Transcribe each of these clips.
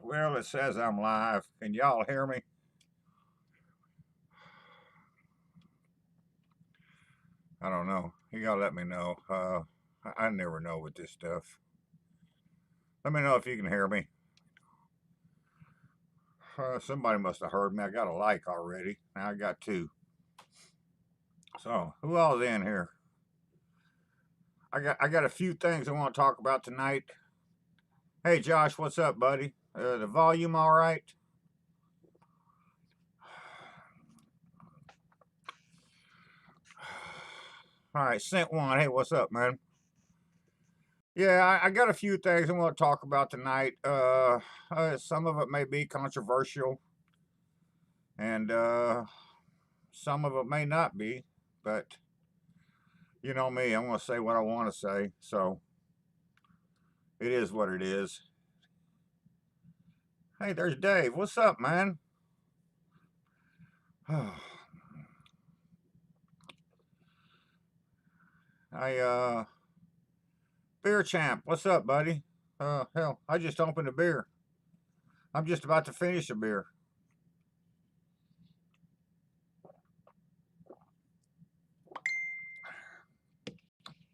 Well, it says I'm live. Can y'all hear me? I don't know. You gotta let me know. I never know with this stuff. Let me know if you can hear me. Somebody must have heard me. I got a like already. Now I got two. So who all's in here? I got a few things I want to talk about tonight. Hey Josh, what's up, buddy? The volume all right? All right, sent one. Hey, what's up, man? Yeah, I got a few things I want to talk about tonight. Some of it may be controversial, and some of it may not be, but you know me, I'm going to say what I want to say, so it is what it is. Hey, there's Dave. What's up, man? I Beer Champ, what's up, buddy? Hell, I just opened a beer. I'm just about to finish a beer.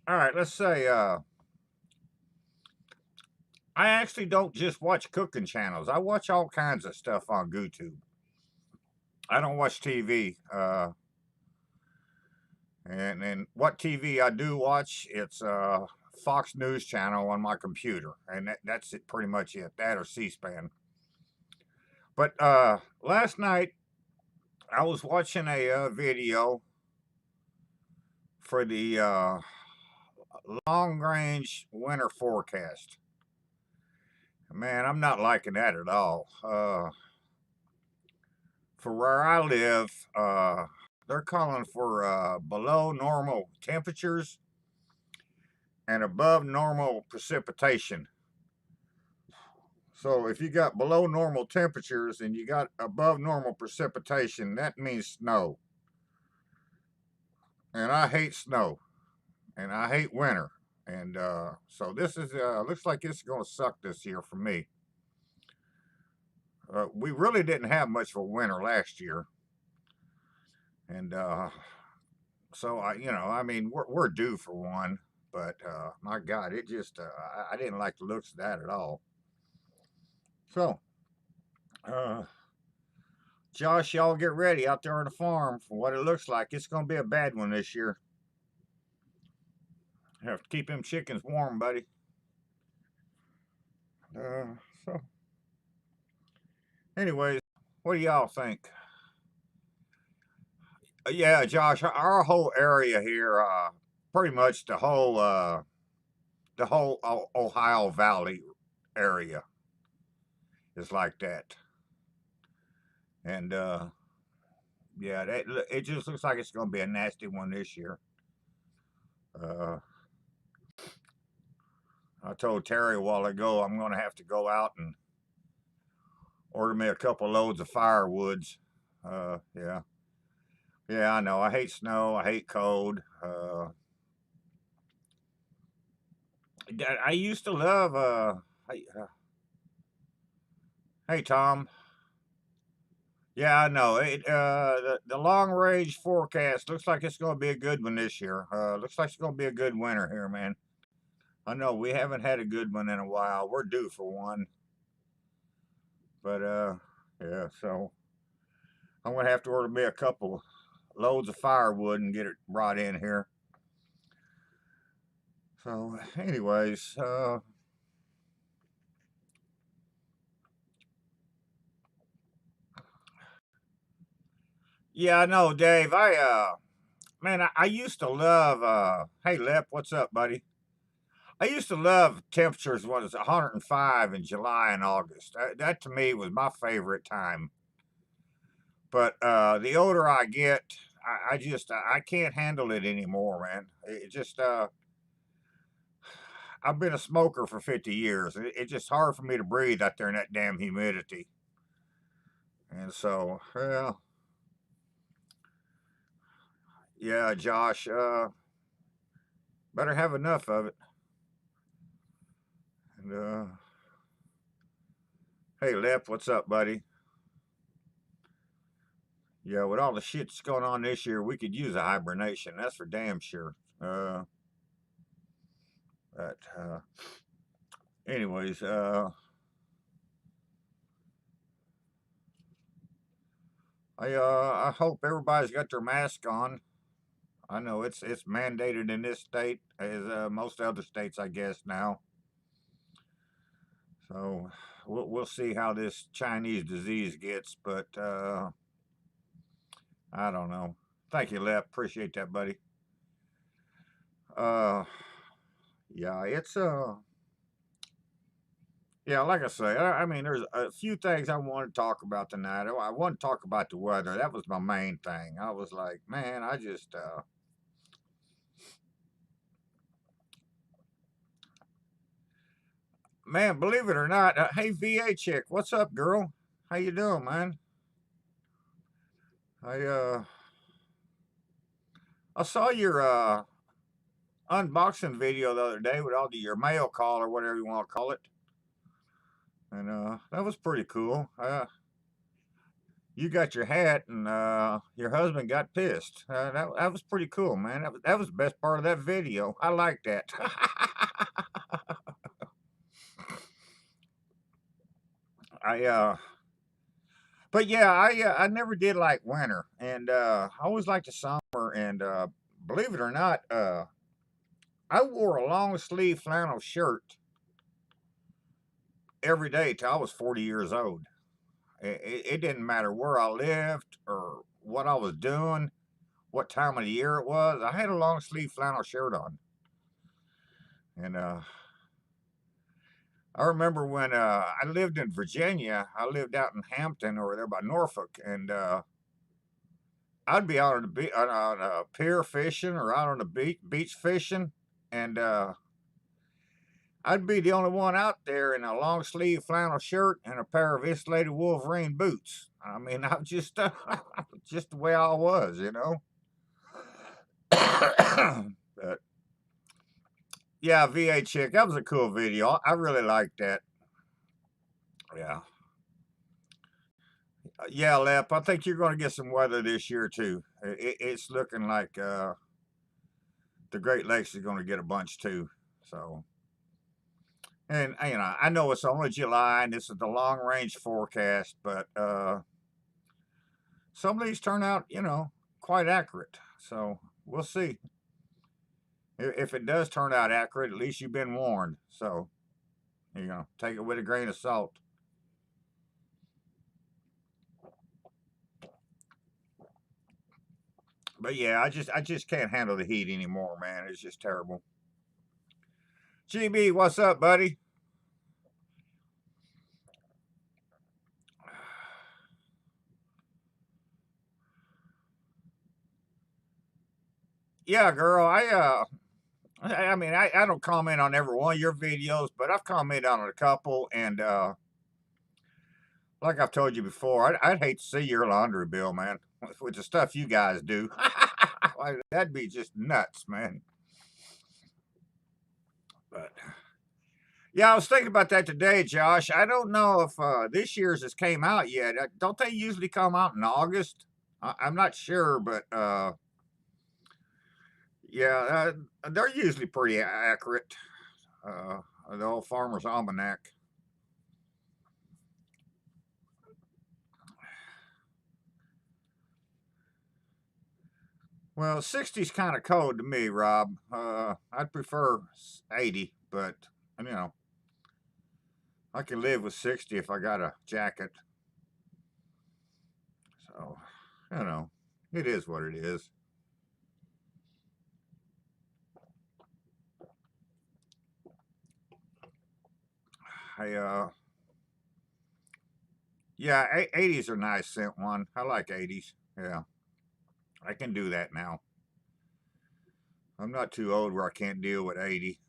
All right, let's say I actually don't just watch cooking channels. I watch all kinds of stuff on YouTube. I don't watch TV. And what TV I do watch, it's Fox News channel on my computer, and that's it, pretty much it. That or C-SPAN. But last night I was watching a video for the long-range winter forecast. Man, I'm not liking that at all. For where I live, they're calling for below normal temperatures and above normal precipitation. So if you got below normal temperatures and you got above normal precipitation, that means snow. And I hate snow, and I hate winter. And so this is looks like it's going to suck this year for me. We really didn't have much of a winter last year, and so I mean, we're due for one. But my God, it just I didn't like the looks of that at all. So, Josh, y'all get ready out there on the farm for what it looks like. It's going to be a bad one this year. Have to keep them chickens warm, buddy. So, anyways, what do y'all think? Yeah, Josh, our whole area here, pretty much the whole Ohio Valley area is like that. And yeah, it just looks like it's going to be a nasty one this year. Uh, I told Terry a while ago I'm going to have to go out and order me a couple loads of firewoods. Yeah. Yeah, I know. I hate snow. I hate cold. I used to love. Hey, Tom. Yeah, I know. The long range forecast looks like it's going to be a good one this year. Looks like it's going to be a good winter here, man. I know we haven't had a good one in a while. We're due for one. But yeah. So I'm gonna have to order me a couple loads of firewood and get it brought in here. So, anyways, yeah, I know, Dave. Man, I used to love. Hey, Lep, what's up, buddy? I used to love temperatures. What is 105 in July and August? That to me was my favorite time. But the older I get, I just I can't handle it anymore, man. It just I've been a smoker for 50 years. It's just hard for me to breathe out there in that damn humidity. And so, well, yeah, Josh, better have enough of it. And Hey, Lep, what's up, buddy? Yeah, with all the shit that's going on this year, we could use a hibernation. That's for damn sure. But anyways, I hope everybody's got their mask on. I know it's mandated in this state as most other states, I guess now. So we'll see how this Chinese disease gets, but I don't know. Thank you, Lep. Appreciate that, buddy. Uh, yeah, it's yeah, like I say, I mean, there's a few things I want to talk about tonight. I want to talk about the weather. That was my main thing. I was like, man, I just, man, believe it or not, hey VA chick, what's up, girl? How you doing, man? I uh, I saw your unboxing video the other day with all your mail call or whatever you want to call it, and that was pretty cool. You got your hat, and your husband got pissed. That was pretty cool, man. That was the best part of that video. I like that. I but yeah, I never did like winter, and I always liked the summer. And believe it or not, I wore a long sleeve flannel shirt every day till I was 40 years old. It didn't matter where I lived or what I was doing, what time of the year it was. I had a long sleeve flannel shirt on, and I remember when I lived in Virginia. I lived out in Hampton over there by Norfolk, and I'd be out on on a pier fishing or out on the beach fishing, and I'd be the only one out there in a long sleeve flannel shirt and a pair of insulated Wolverine boots. I mean, I'm just just the way I was, you know. But yeah, VA chick, that was a cool video. I really liked that. Yeah. Yeah, Lep, I think you're going to get some weather this year too. It's looking like the Great Lakes is going to get a bunch too. So, and you know, I know it's only July and this is the long range forecast, but some of these turn out, you know, quite accurate. So we'll see. If it does turn out accurate, at least you've been warned. So, you know, take it with a grain of salt. But yeah, I just can't handle the heat anymore, man. It's just terrible. GB, what's up, buddy? Yeah, girl. I mean, I don't comment on every one of your videos, but I've commented on a couple, and like I've told you before, I'd hate to see your laundry bill, man, with the stuff you guys do. Like, that'd be just nuts, man. But yeah, I was thinking about that today, Josh. I don't know if this year's has came out yet. Don't they usually come out in August? I'm not sure, but yeah, they're usually pretty accurate. Uh, the old Farmer's Almanac. Well, 60's kind of cold to me, Rob. I'd prefer 80, but you know, I can live with 60 if I got a jacket. So, you know, it is what it is. I yeah, 80s are nice scent one. I like 80s. Yeah, I can do that now. I'm not too old where I can't deal with 80.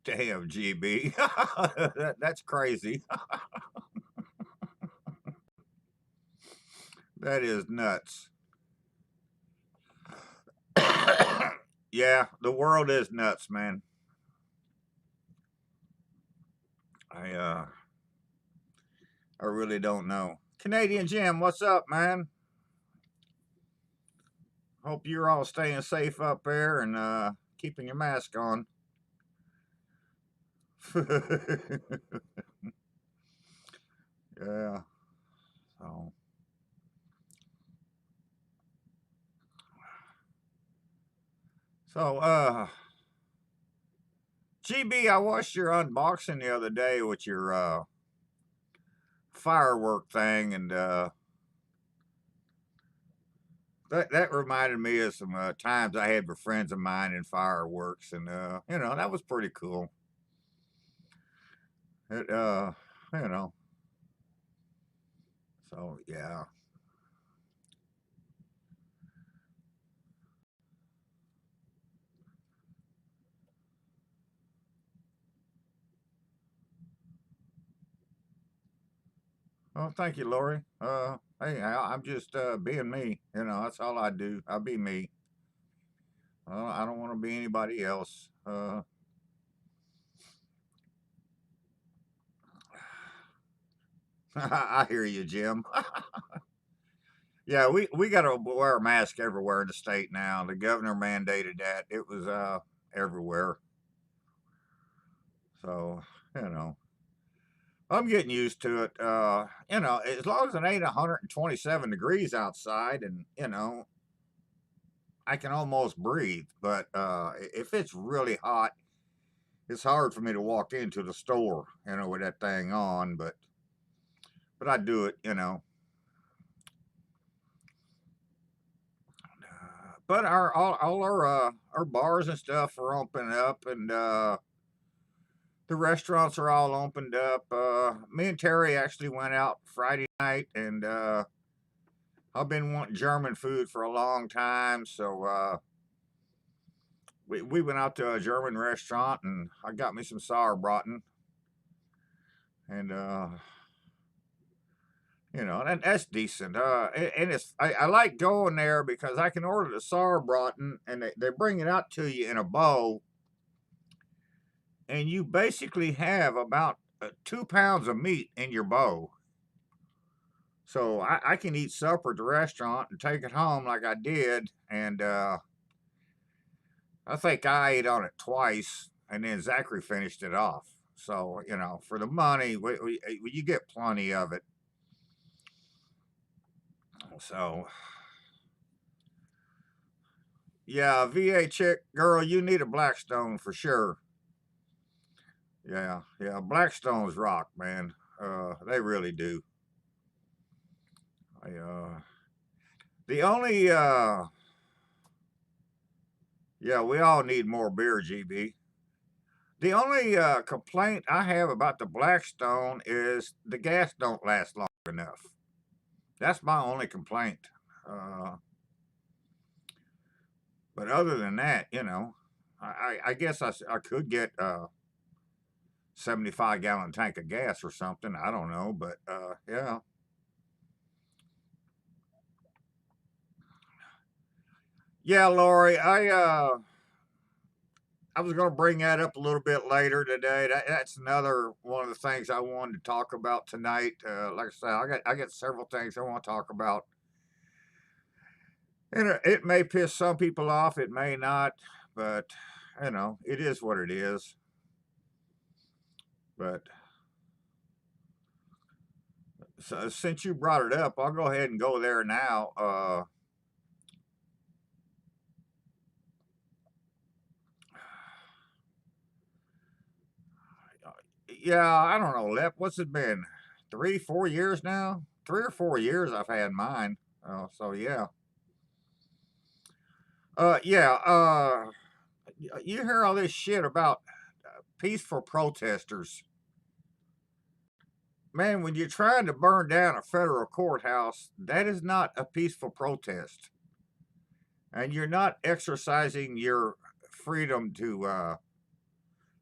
Damn, GB. That's crazy. That is nuts. Yeah, the world is nuts, man. I uh I really don't know. Canadian Jim, what's up, man? Hope you're all staying safe up there and keeping your mask on. Yeah. So so GB, I watched your unboxing the other day with your firework thing, and that reminded me of some times I had with friends of mine in fireworks, and that was pretty cool. It you know, so yeah. Oh, thank you, Lori. Hey, I'm just being me. That's all I do. I be me. I don't want to be anybody else. I hear you, Jim. Yeah, we got to wear a mask everywhere in the state now. The governor mandated that. It was everywhere. So you know, I'm getting used to it. As long as it ain't 127 degrees outside, and I can almost breathe. But if it's really hot, it's hard for me to walk into the store, with that thing on. But I do it, But all our bars and stuff are opening up, and the restaurants are all opened up. Me and Terry actually went out Friday night, and I've been wanting German food for a long time, so we went out to a German restaurant, and I got me some sauerbraten, and and that's decent. And I like going there because I can order the sauerbraten, and they bring it out to you in a bowl, and you basically have about 2 pounds of meat in your bowl. So I can eat supper at the restaurant and take it home like I did, and I think I ate on it twice, and then Zachary finished it off. So for the money, you get plenty of it. So yeah, VA chick girl, you need a Blackstone for sure. Yeah, Blackstones rock, man. They really do. I the only yeah, we all need more beer, GB. The only complaint I have about the Blackstone is the gas don't last long enough. That's my only complaint. Uh, but other than that, I guess I could get a 75-gallon tank of gas or something. I don't know, but yeah. Yeah, Lori, I was going to bring that up a little bit later today. That's another one of the things I wanted to talk about tonight. Like I said, I got several things I want to talk about, and it may piss some people off. It may not, but it is what it is. But so, since you brought it up, I'll go ahead and go there now. Yeah, I don't know, Lep. What's it been? 3, 4 years now? 3 or 4 years I've had mine. So yeah. Yeah. You hear all this shit about peaceful protesters. Man, when you're trying to burn down a federal courthouse, that is not a peaceful protest. And you're not exercising your freedom to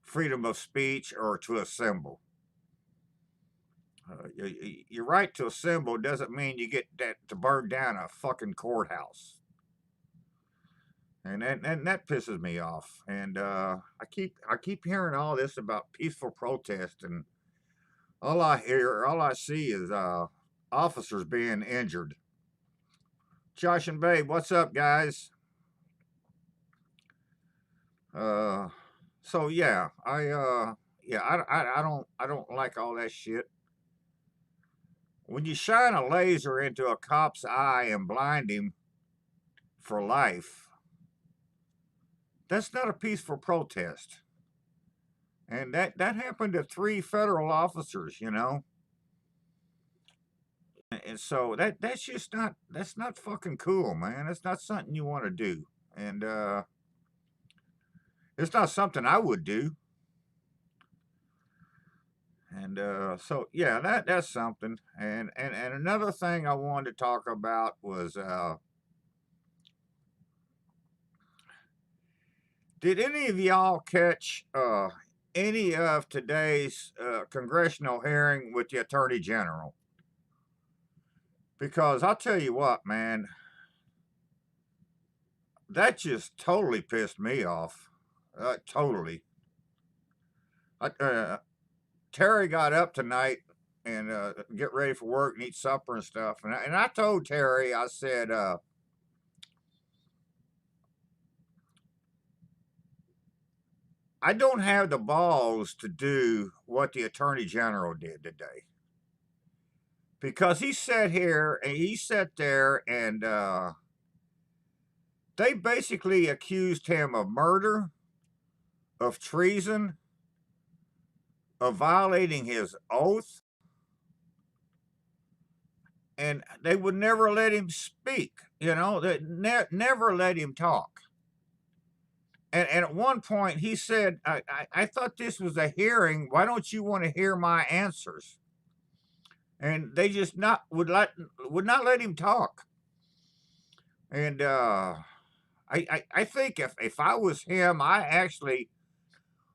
freedom of speech or to assemble. Your right to assemble doesn't mean you get that to burn down a fucking courthouse. and that pisses me off. And I keep hearing all this about peaceful protest, and all I see is officers being injured. Josh and Babe, what's up, guys? Uh, so yeah, I don't like all that shit. When you shine a laser into a cop's eye and blind him for life, that's not a peaceful protest. And that happened to 3 federal officers, you know. And so that's just not that's not fucking cool, man. That's not something you want to do. And it's not something I would do. And so yeah, that's something. And another thing I wanted to talk about was did any of y'all catch any of today's congressional hearing with the Attorney General? Because I'll tell you what, man, that just totally pissed me off. Totally. Terry got up tonight and get ready for work and eat supper and stuff. And I told Terry, I said, I don't have the balls to do what the Attorney General did today. Because he sat here and he sat there and they basically accused him of murder, of treason, of violating his oath, and they would never let him speak. You know, they never let him talk. And at one point he said, I thought this was a hearing. Why don't you want to hear my answers? And they just would not let him talk. And I think if I was him, I actually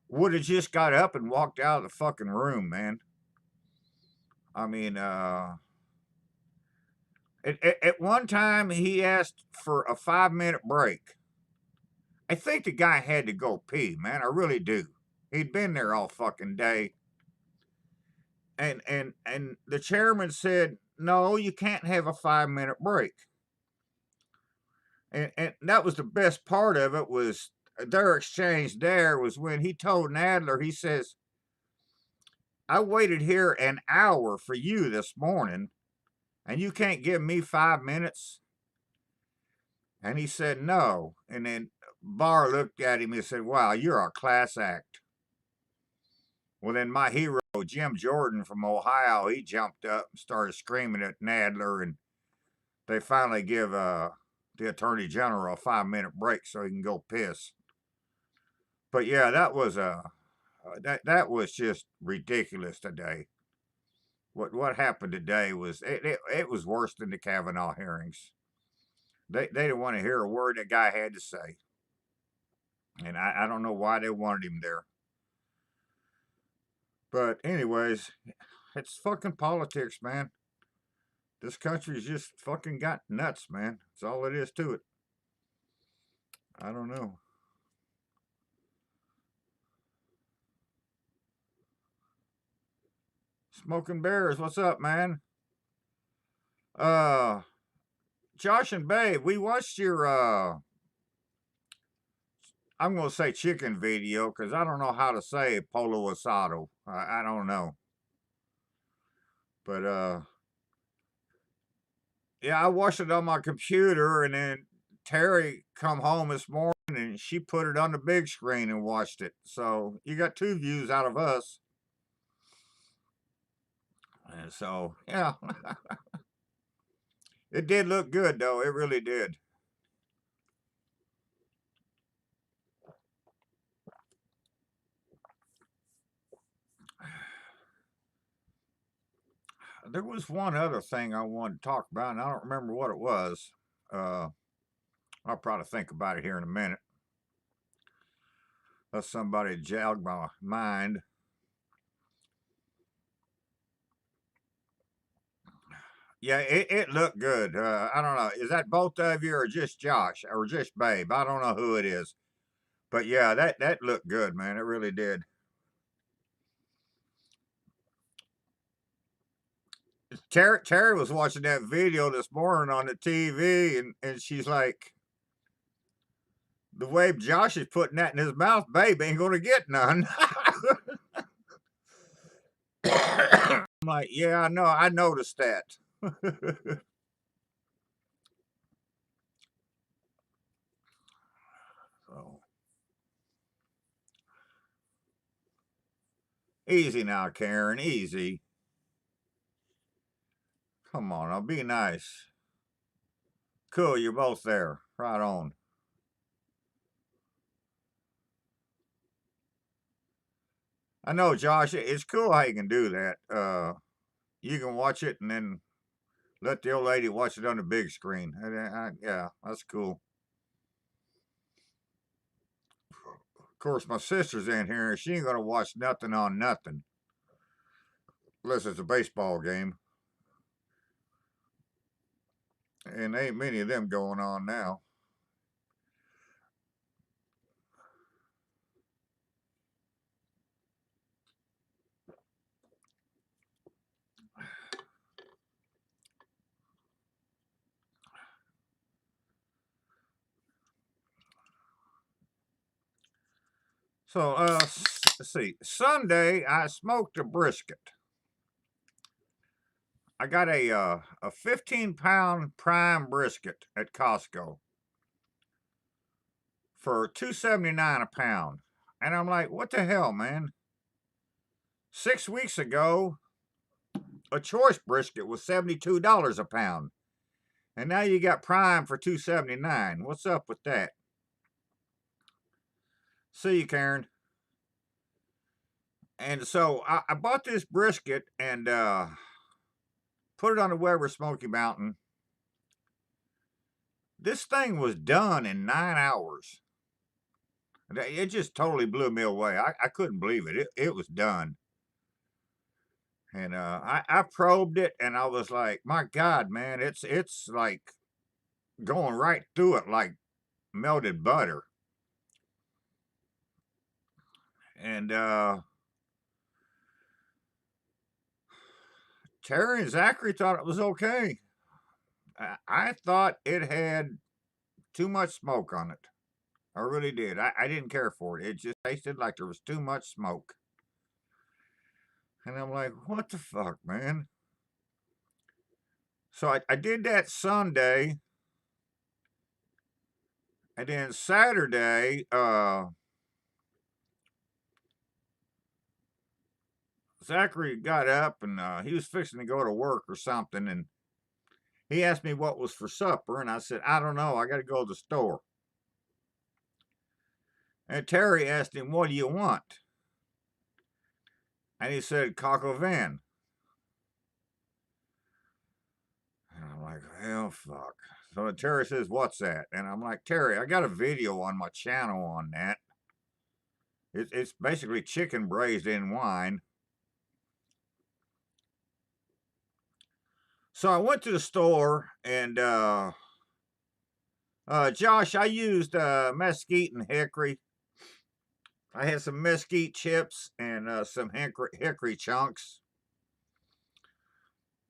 would have just got up and walked out of the fucking room, man. I mean, at one time he asked for a 5-minute break. I think the guy had to go pee, man. I really do. He'd been there all fucking day. And the chairman said, no, you can't have a 5-minute break. And that was the best part of it, was their exchange there was when he told Nadler, he says, I waited here an hour for you this morning, and you can't give me 5 minutes? And he said, no. And then Barr looked at him and said, wow, you're a class act. Well, then my hero, Jim Jordan from Ohio, he jumped up and started screaming at Nadler, and they finally give the Attorney General a 5-minute break so he can go piss. But yeah, that was that was just ridiculous today. What happened today was it was worse than the Kavanaugh hearings. They didn't want to hear a word that guy had to say, and I don't know why they wanted him there. But anyways, it's fucking politics, man. This country's just fucking got nuts, man. That's all it is to it. I don't know. Smoking Bears, what's up, man? Josh and Babe, we watched your I'm gonna say chicken video because I don't know how to say polo asado. I don't know. But yeah, I watched it on my computer, and then Terry come home this morning and she put it on the big screen and watched it. So you got 2 views out of us. And so yeah. It did look good though, it really did. There was one other thing I wanted to talk about, and I don't remember what it was. I'll probably think about it here in a minute. Let somebody jog my mind. Yeah, it looked good. I don't know. Is that both of you or just Josh or just Babe? I don't know who it is. But yeah, that looked good, man. It really did. Terry was watching that video this morning on the TV, and she's like, the way Josh is putting that in his mouth, Babe ain't gonna get none. I'm like, yeah, I know. I noticed that. So easy now, Karen. Easy. Come on, now be nice. Cool, you're both there. Right on. I know, Josh. It's cool how you can do that. You can watch it and then let the old lady watch it on the big screen. Yeah, that's cool. Of course, my sister's in here and she ain't gonna watch nothing on nothing unless it's a baseball game. And there ain't many of them going on now. So, let's see. Sunday, I smoked a brisket. I got a 15-pound prime brisket at Costco for $2.79 a pound. And I'm like, what the hell, man? 6 weeks ago, a choice brisket was $72 a pound. And now you got prime for $2.79. What's up with that? See you, Karen. And so I bought this brisket and put it on the Weber Smoky Mountain. This thing was done in 9 hours. It just totally blew me away. I couldn't believe it. It was done. And I probed it and I was like, my God, man, it's like going right through it like melted butter. And Terry and Zachary thought it was okay. I thought it had too much smoke on it. I really did. I didn't care for it. It just tasted like there was too much smoke. And I'm like, what the fuck, man? So I did that Sunday. And then Saturday, Zachary got up and he was fixing to go to work or something. And he asked me what was for supper. And I said, I don't know. I got to go to the store. And Terry asked him, what do you want? And he said, coq au vin. And I'm like, hell, fuck. So Terry says, what's that? And I'm like, Terry, I got a video on my channel on that. It's basically chicken braised in wine. So I went to the store and Josh, I used mesquite and hickory. I had some mesquite chips and some hickory chunks,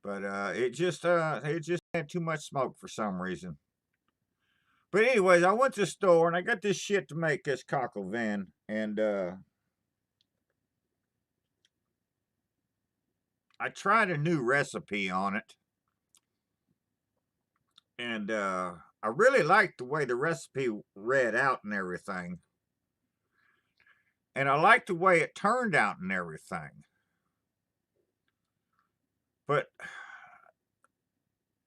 but it just had too much smoke for some reason. But anyways, I went to the store and I got this shit to make this coq au vin, and I tried a new recipe on it, and I really liked the way the recipe read out and everything. And I liked the way it turned out and everything. But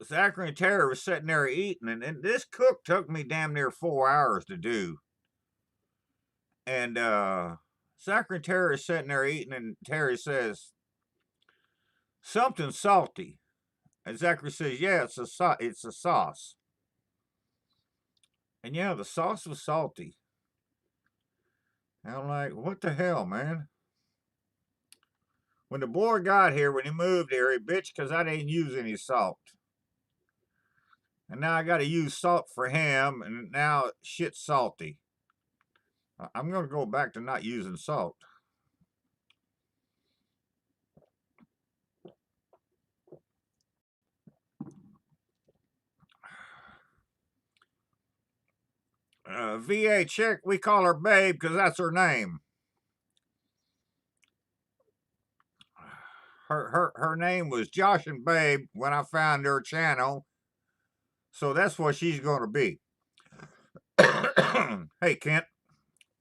Zachary and Terry were sitting there eating, and this cook took me damn near 4 hours to do. And Zachary and Terry are sitting there eating, and Terry says, something salty. And Zachary says, yeah, it's a sauce. And yeah, the sauce was salty. And I'm like, what the hell, man? When the boy got here, when he moved here, he bitched because I didn't use any salt. And now I got to use salt for him, and now shit's salty. I'm going to go back to not using salt. VA chick, we call her Babe because that's her name. Her name was Josh and Babe when I found her channel. So that's what she's going to be. Hey, Kent,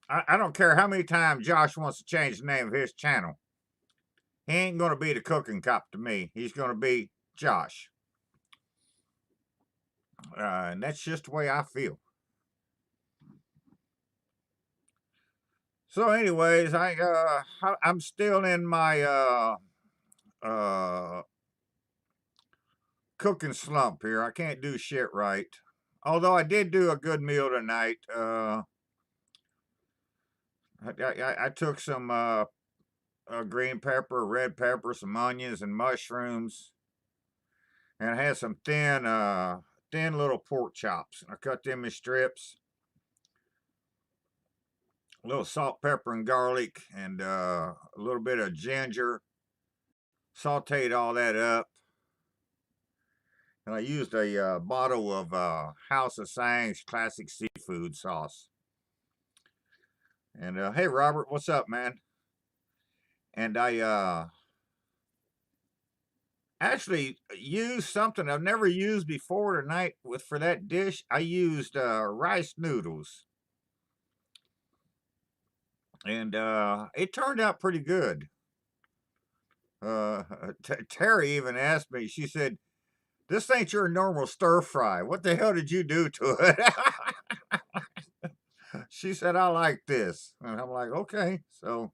I don't care how many times Josh wants to change the name of his channel. He ain't going to be the cooking cop to me. He's going to be Josh. And that's just the way I feel. So anyways, I'm still in my cooking slump here. I can't do shit right. Although I did do a good meal tonight. I took some green pepper, red pepper, some onions and mushrooms, and I had some thin little pork chops. I cut them in strips. A little salt, pepper, and garlic, and a little bit of ginger. Sauteed all that up. And I used a bottle of House of Sang's classic seafood sauce. And hey, Robert, what's up, man? And I actually used something I've never used before tonight for that dish. I used rice noodles. And it turned out pretty good. Terry even asked me, she said, "This ain't your normal stir fry. What the hell did you do to it?" She said, "I like this." And I'm like, okay. So,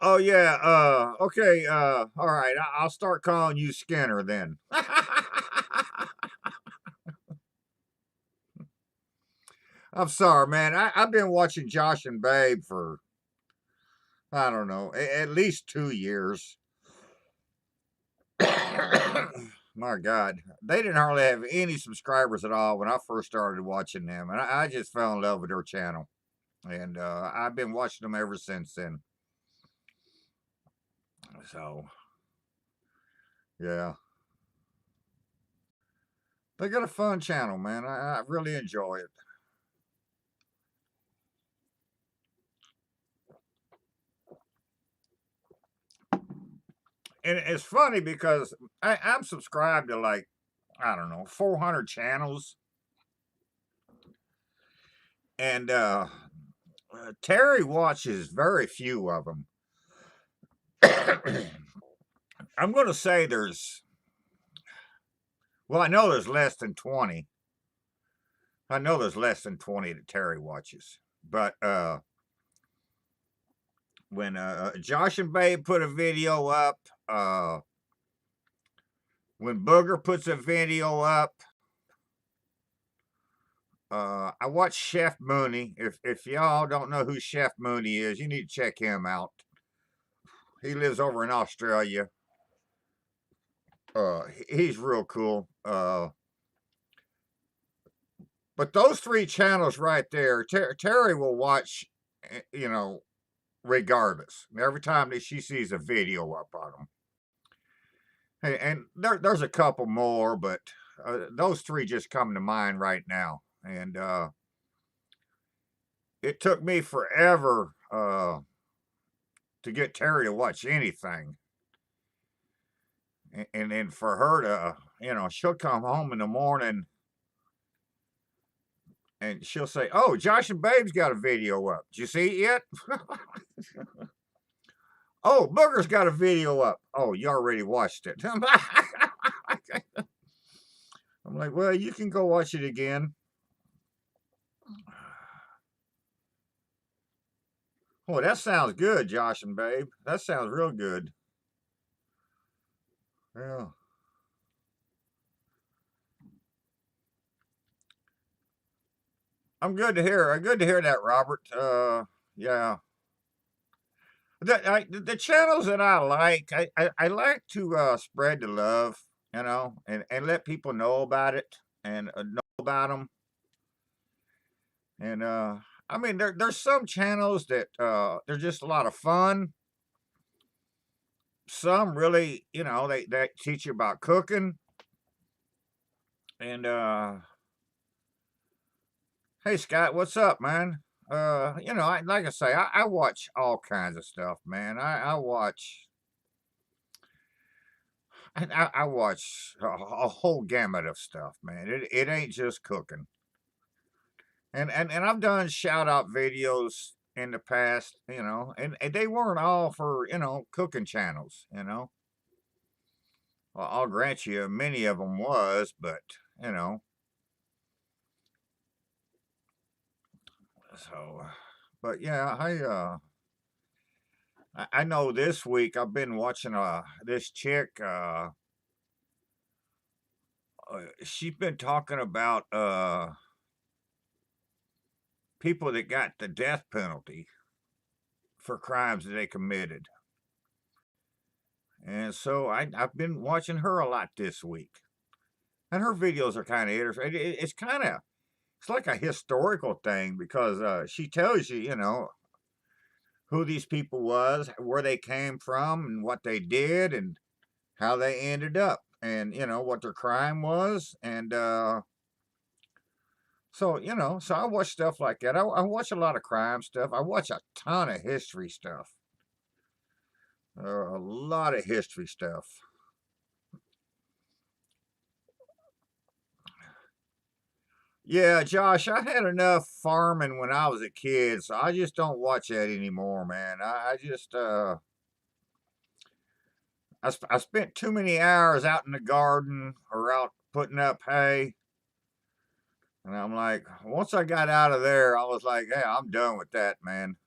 oh yeah, okay, all right. I'll start calling you Skinner then. I'm sorry, man. I've been watching Josh and Babe for, I don't know, at least 2 years. My God, they didn't hardly have any subscribers at all when I first started watching them, and I just fell in love with their channel, and I've been watching them ever since then. So, yeah, they got a fun channel, man. I really enjoy it. And it's funny because I'm subscribed to like, I don't know, 400 channels. And Terry watches very few of them. I'm going to say well, I know there's less than 20. I know there's less than 20 that Terry watches. But when Josh and Babe put a video up, when Booger puts a video up, I watch Chef Mooney. If y'all don't know who Chef Mooney is, you need to check him out. He lives over in Australia. He's real cool. But those three channels right there, Terry will watch, you know, regardless. Every time that she sees a video up on them. Hey, and there's a couple more, but those three just come to mind right now. And it took me forever to get Terry to watch anything. And then for her to, you know, she'll come home in the morning and she'll say, "Oh, Josh and Babe's got a video up. Did you see it yet?" "Oh, Booger's got a video up." "Oh, you already watched it." I'm like, "Well, you can go watch it again." Oh, that sounds good, Josh and Babe. That sounds real good. Yeah. I'm good to hear. Good to hear that, Robert. Yeah. The channels that I like, I like to spread the love, you know, and let people know about it and know about them. And I mean, there's some channels that they're just a lot of fun. Some really, you know, they teach you about cooking. And hey Scott, what's up, man? You know, like I say, I watch all kinds of stuff, man. I watch I watch a whole gamut of stuff, man. It ain't just cooking. And I've done shout out videos in the past, you know, and they weren't all for, you know, cooking channels, you know. Well, I'll grant you many of them was, but you know, so but yeah, I know this week I've been watching this chick she's been talking about people that got the death penalty for crimes that they committed. And so I've been watching her a lot this week. And her videos are kind of interesting. It's kind of, it's like a historical thing because she tells you, you know, who these people was, where they came from, and what they did, and how they ended up, and you know what their crime was, and so you know, so I watch stuff like that. I watch a lot of crime stuff. I watch a ton of history stuff. A lot of history stuff. Yeah, Josh, I had enough farming when I was a kid, so I just don't watch that anymore, man. I just I spent too many hours out in the garden or out putting up hay. And I'm like, once I got out of there, I was like, yeah, I'm done with that, man.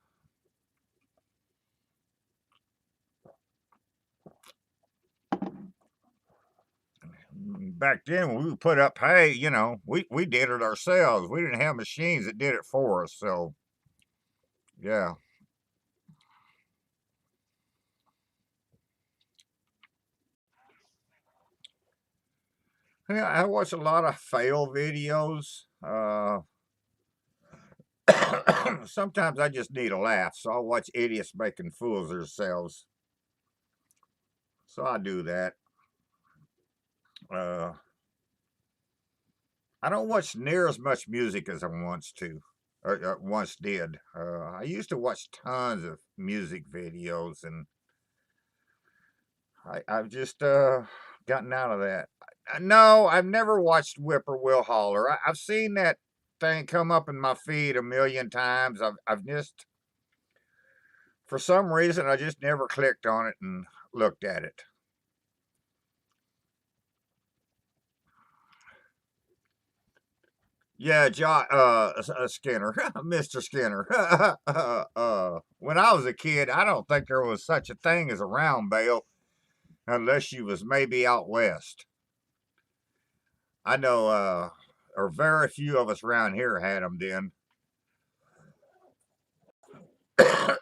Back then, when we would put up hay, you know, we did it ourselves. We didn't have machines that did it for us. So, yeah. Yeah, I watch a lot of fail videos. Sometimes I just need a laugh, so I'll watch idiots making fools of themselves. So I do that. Uh, I don't watch near as much music as I once to, or once did. I used to watch tons of music videos, and I've just gotten out of that. No, I've never watched Whippoorwill Holler. I've seen that thing come up in my feed a million times. I've just, for some reason, I just never clicked on it and looked at it. Yeah, Skinner, Mr. Skinner. When I was a kid, I don't think there was such a thing as a round bale unless you was maybe out west. I know, or very few of us around here had them then. I,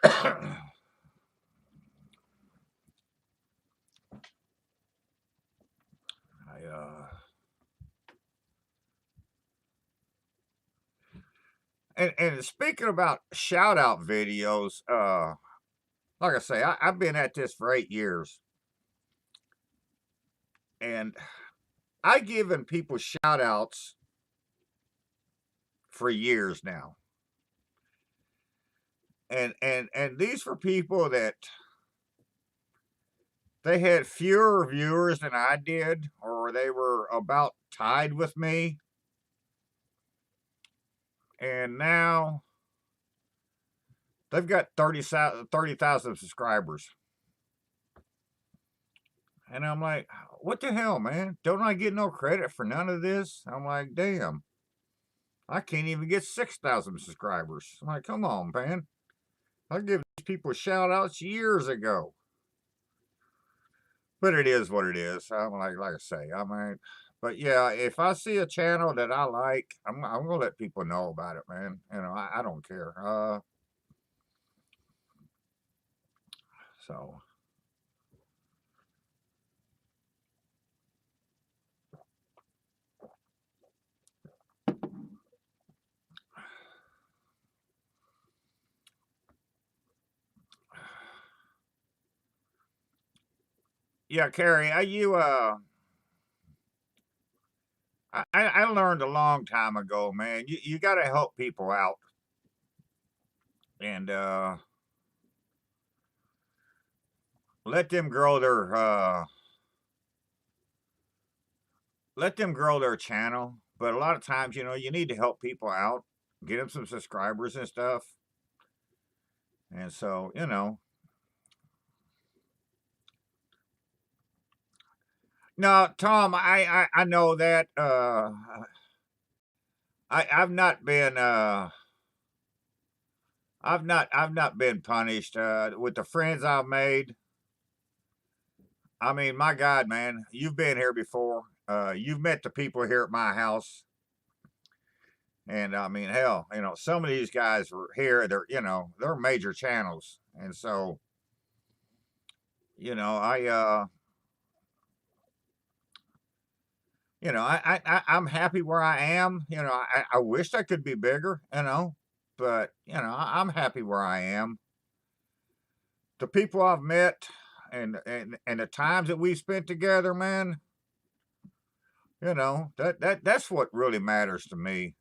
and speaking about shout out videos, like I say, I've been at this for 8 years, and I given people shout outs for years now. And these were people that they had fewer viewers than I did, or they were about tied with me. And now they've got 30,000 subscribers. And I'm like, what the hell, man? Don't I get no credit for none of this? I'm like, damn, I can't even get 6,000 subscribers. I'm like, come on, man. I give these people shout outs years ago. But it is what it is. I'm like I say, I mean, but yeah, if I see a channel that I like, I'm gonna let people know about it, man. You know, I don't care. So, yeah, Carrie, I learned a long time ago, man. You got to help people out, and let them grow their let them grow their channel. But a lot of times, you need to help people out, get them some subscribers and stuff. And so, no, Tom, I know that I've not been I've not been punished with the friends I've made. I mean, my God, man, you've been here before. You've met the people here at my house. And I mean, hell, some of these guys were here. They're major channels, and so I I'm happy where I am. I wish I could be bigger. But I'm happy where I am. The people I've met, and the times that we spent together, man. That's what really matters to me.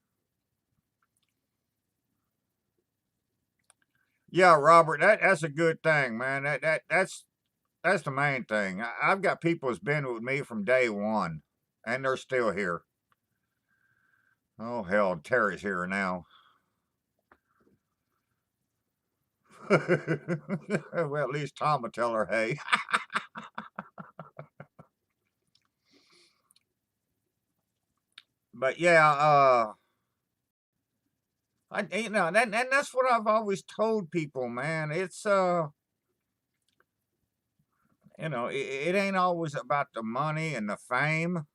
Yeah, Robert, that's a good thing, man. That's the main thing. I've got people that's been with me from day one, and they're still here. Oh hell, Terry's here now. Well, at least Tom will tell her, hey. But yeah, and that's what I've always told people, man. It's it ain't always about the money and the fame.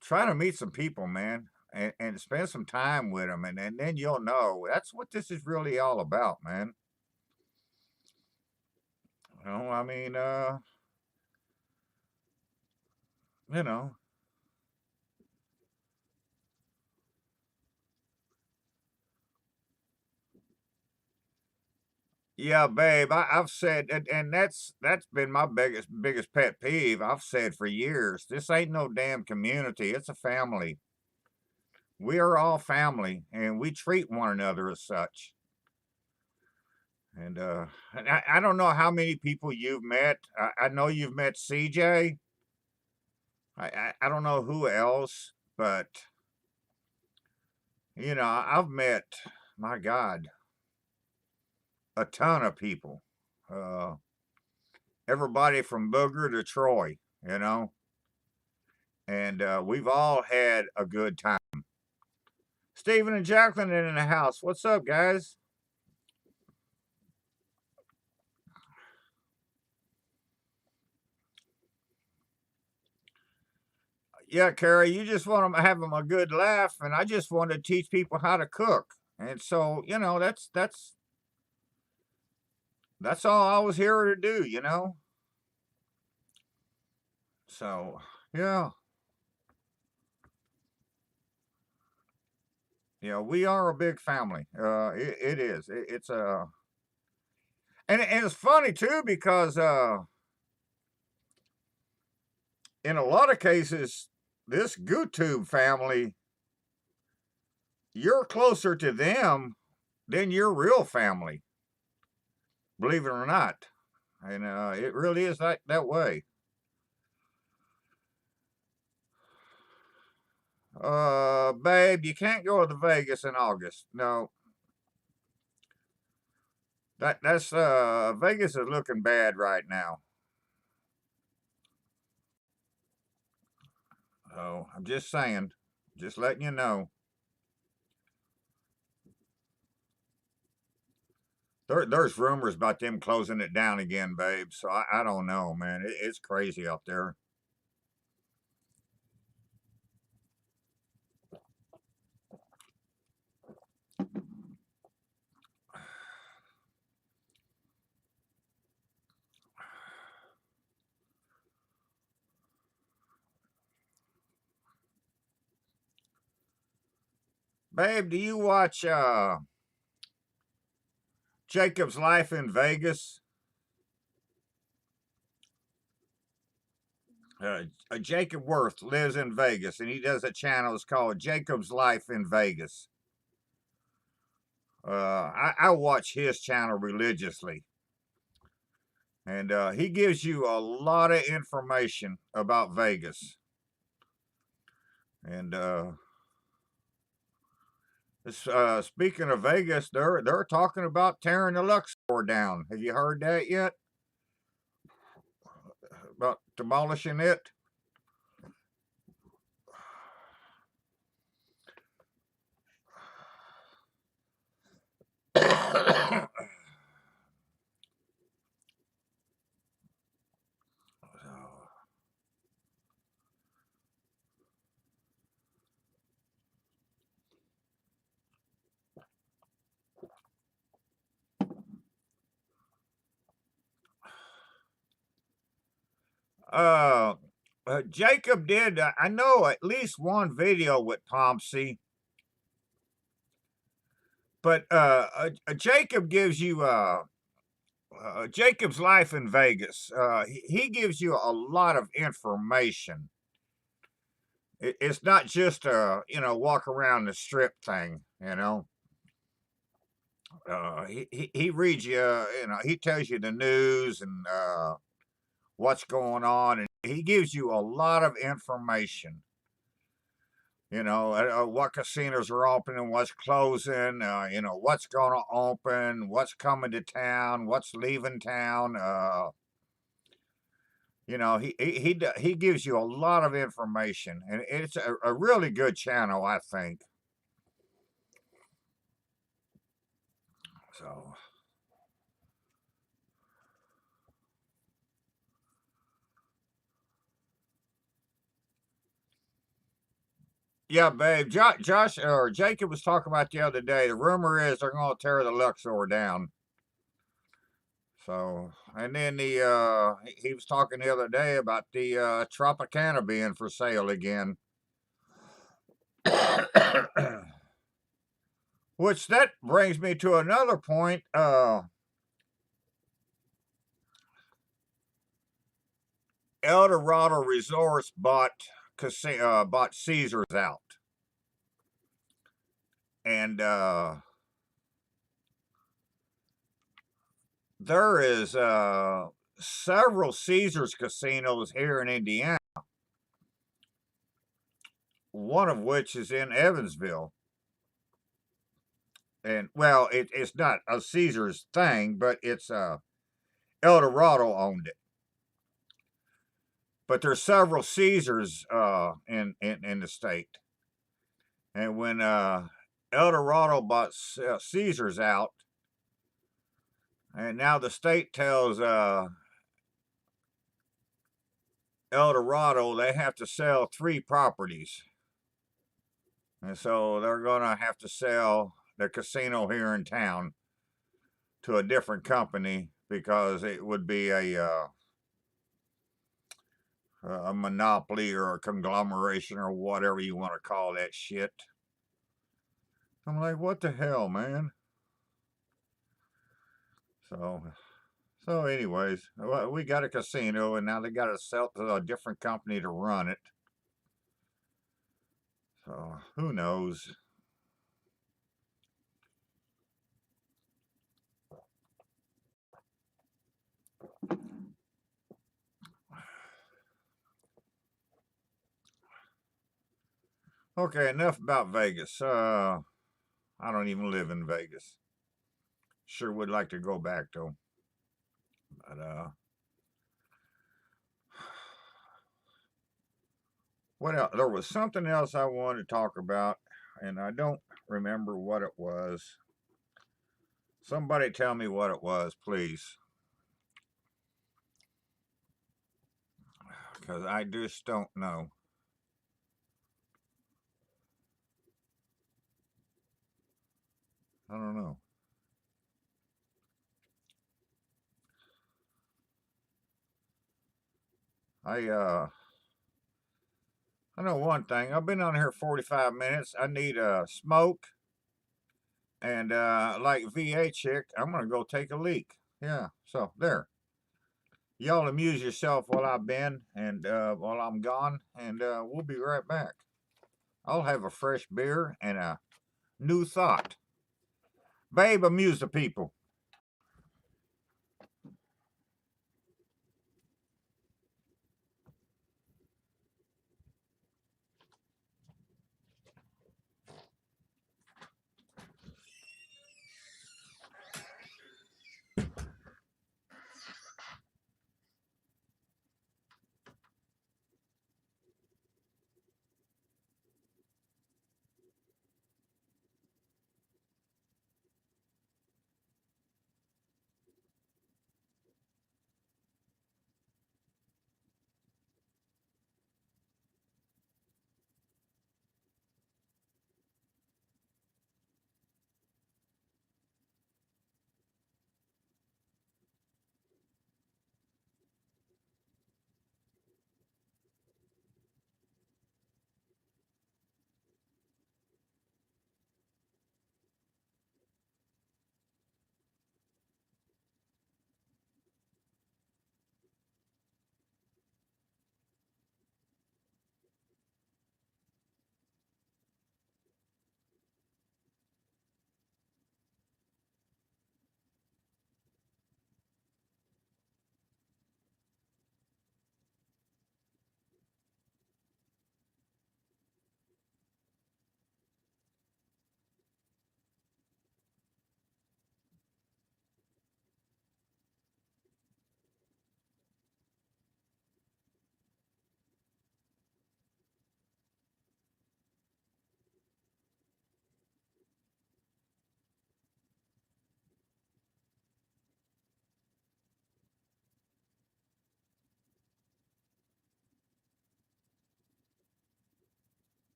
Try to meet some people, man, and spend some time with them, and then you'll know. That's what this is really all about, man. I mean, you know, yeah, babe. I've said, and that's been my biggest pet peeve. I've said for years, this ain't no damn community. It's a family. We are all family, and we treat one another as such. And I don't know how many people you've met. I know you've met CJ. I don't know who else, but I've met, my God, a ton of people. Uh, Everybody from Booger to Troy, you know, and we've all had a good time. Stephen and Jacqueline in the house. What's up, guys? Yeah, Carrie, you just want to have them a good laugh, and I just want to teach people how to cook. And so, that's all I was here to do. So, yeah, we are a big family. It is. It's a, and it's funny too because in a lot of cases, this GooTube family, you're closer to them than your real family, believe it or not. And it really is that way. Babe, you can't go to Vegas in August. No, that's Vegas is looking bad right now. Oh, I'm just saying, just letting you know. There's rumors about them closing it down again, babe. So I don't know, man. It's crazy out there. Babe, do you watch Jacob's Life in Vegas? Jacob Worth lives in Vegas, and he does a channel. It's called Jacob's Life in Vegas. I watch his channel religiously, and he gives you a lot of information about Vegas. And speaking of Vegas, they're talking about tearing the Luxor down. Have you heard that yet? About demolishing it? uh, Jacob did, I know, at least one video with Pomsey, but Jacob gives you Jacob's Life in Vegas. He gives you a lot of information. It's not just a walk around the strip thing. He reads you. He tells you the news and what's going on, and he gives you a lot of information. What casinos are opening, what's closing, what's going to open, what's coming to town, what's leaving town. He gives you a lot of information, and it's a really good channel, I think. So, yeah, babe, Josh or Jacob was talking about the other day. The rumor is they're going to tear the Luxor down. So, and then he was talking the other day about the Tropicana being for sale again. Which that brings me to another point. El Dorado Resorts bought Caesars out, and there is several Caesars casinos here in Indiana. One of which is in Evansville. And well, it's not a Caesars thing, but it's El Dorado owned it. But there's several Caesars in the state. And when El Dorado bought Caesars out, and now the state tells El Dorado they have to sell 3 properties. And so they're going to have to sell the casino here in town to a different company because it would be a monopoly or a conglomeration or whatever you want to call that shit. I'm like, what the hell, man? So anyways, we got a casino and now they got to sell to a different company to run it. So who knows? Okay, enough about Vegas. I don't even live in Vegas. Sure would like to go back though. But what else? There was something else I wanted to talk about, and I don't remember what it was. Somebody tell me what it was, please. Because I just don't know. I don't know. I know one thing. I've been on here 45 minutes. I need a smoke and like VA chick, I'm gonna go take a leak. Yeah. So there. Y'all amuse yourself while I've been and while I'm gone, and we'll be right back. I'll have a fresh beer and a new thought. Babe, amuse the people.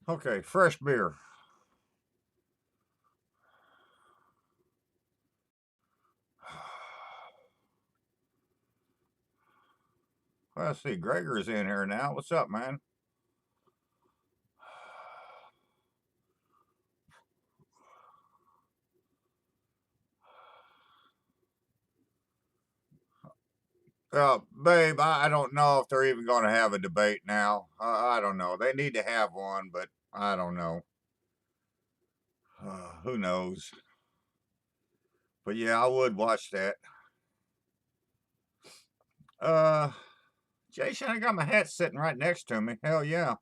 Okay, fresh beer. Let's see, Gregor's in here now. What's up, man? Babe, I don't know if they're even going to have a debate now. I don't know. They need to have one, but I don't know. Who knows? But yeah, I would watch that. Uh, Jason, I got my hat sitting right next to me. Hell yeah.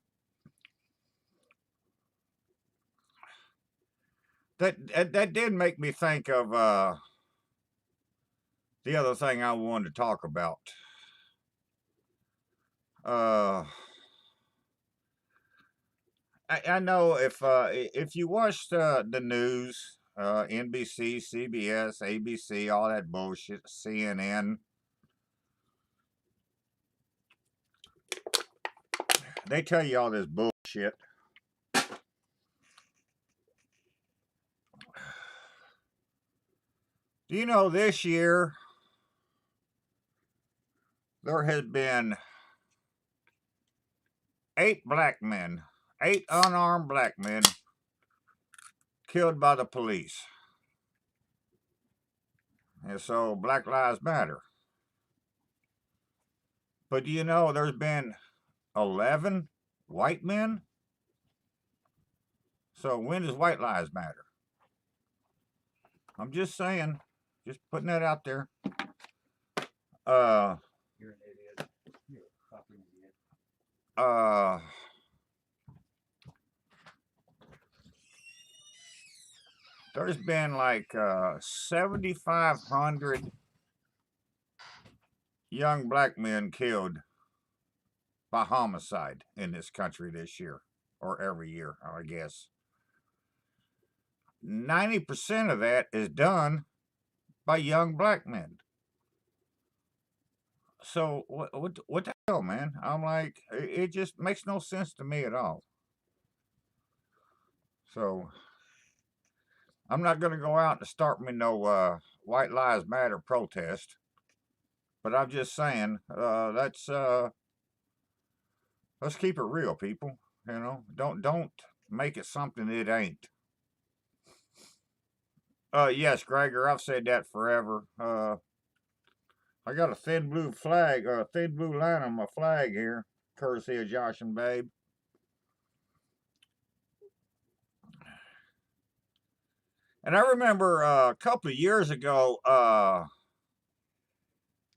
That did make me think of the other thing I wanted to talk about. Uh, I know if you watched the news, NBC, CBS, ABC, all that bullshit, CNN, they tell you all this bullshit. Do you know this year there has been 8 unarmed black men killed by the police? And so Black Lives Matter. But do you know there's been 11 white men? So when does white lives matter? I'm just saying, just putting that out there. You're an idiot. You're a fucking idiot. There's been like 7,500 young black men killed by homicide in this country this year, or every year, I guess. 90% of that is done by young black men. So what the hell, man? I'm like, it just makes no sense to me at all. So I'm not going to go out and start me no White Lives Matter protest, but I'm just saying let's keep it real, people. You know, don't make it something it ain't. Yes, Gregor, I've said that forever. I got a thin blue flag, a thin blue line on my flag here, courtesy of Josh and Babe. And I remember a couple of years ago,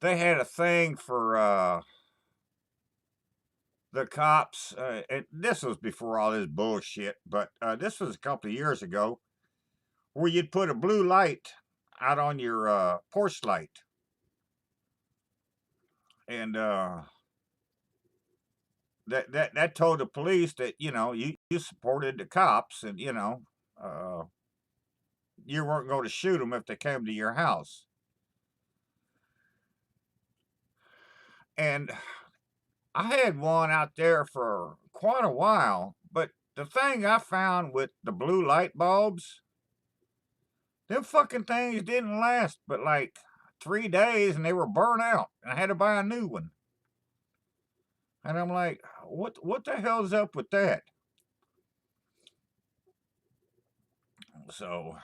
they had a thing for the cops. This was before all this bullshit, but this was a couple of years ago, where you'd put a blue light out on your porch light, and that told the police that you supported the cops, and you weren't going to shoot them if they came to your house. And I had one out there for quite a while, but the thing I found with the blue light bulbs, them fucking things didn't last but like 3 days, and they were burnt out, and I had to buy a new one. And I'm like, what the hell's up with that? So,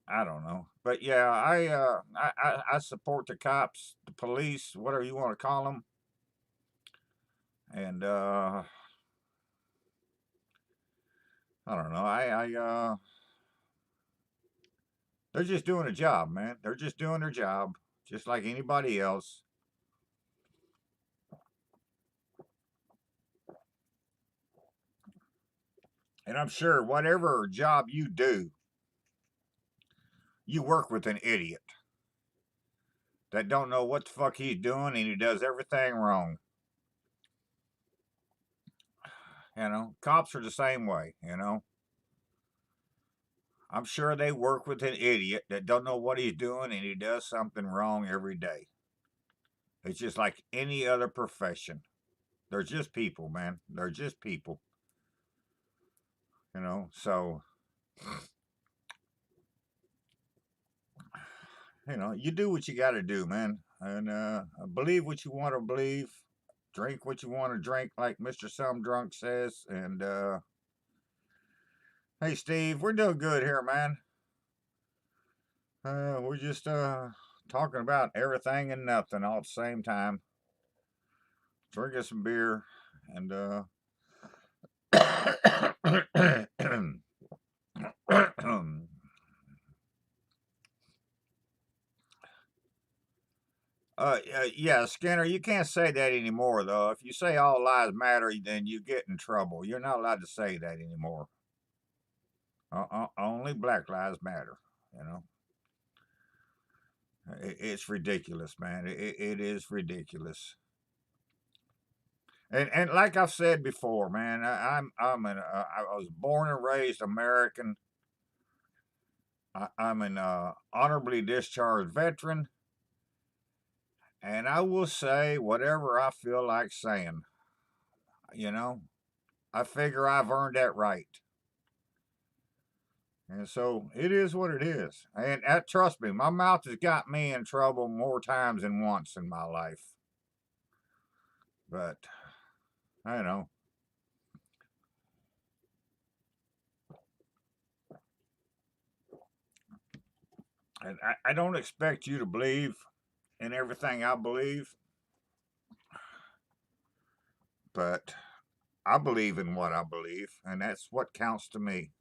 I don't know. But yeah, I support the cops, the police, whatever you want to call them. And I don't know. They're just doing a job, man. They're just doing their job, just like anybody else. And I'm sure whatever job you do, you work with an idiot that don't know what the fuck he's doing, and he does everything wrong. Cops are the same way, I'm sure they work with an idiot that don't know what he's doing, and he does something wrong every day. It's just like any other profession. They're just people, man. They're just people. So you do what you got to do, man, and believe what you want to believe, drink what you want to drink, like Mr. Some Drunk says. And hey, Steve, we're doing good here, man. We're just talking about everything and nothing all at the same time, drinking some beer, and Yeah, Skinner, you can't say that anymore, though. If you say all lives matter, then you get in trouble. You're not allowed to say that anymore. Only black lives matter. You know, it's ridiculous, man. It is ridiculous. And like I've said before, man, I was born and raised American. I'm an honorably discharged veteran, and I will say whatever I feel like saying. You know, I figure I've earned that right. And so it is what it is. And trust me, my mouth has got me in trouble more times than once in my life. But I know. And I don't expect you to believe in everything I believe, but I believe in what I believe, and that's what counts to me.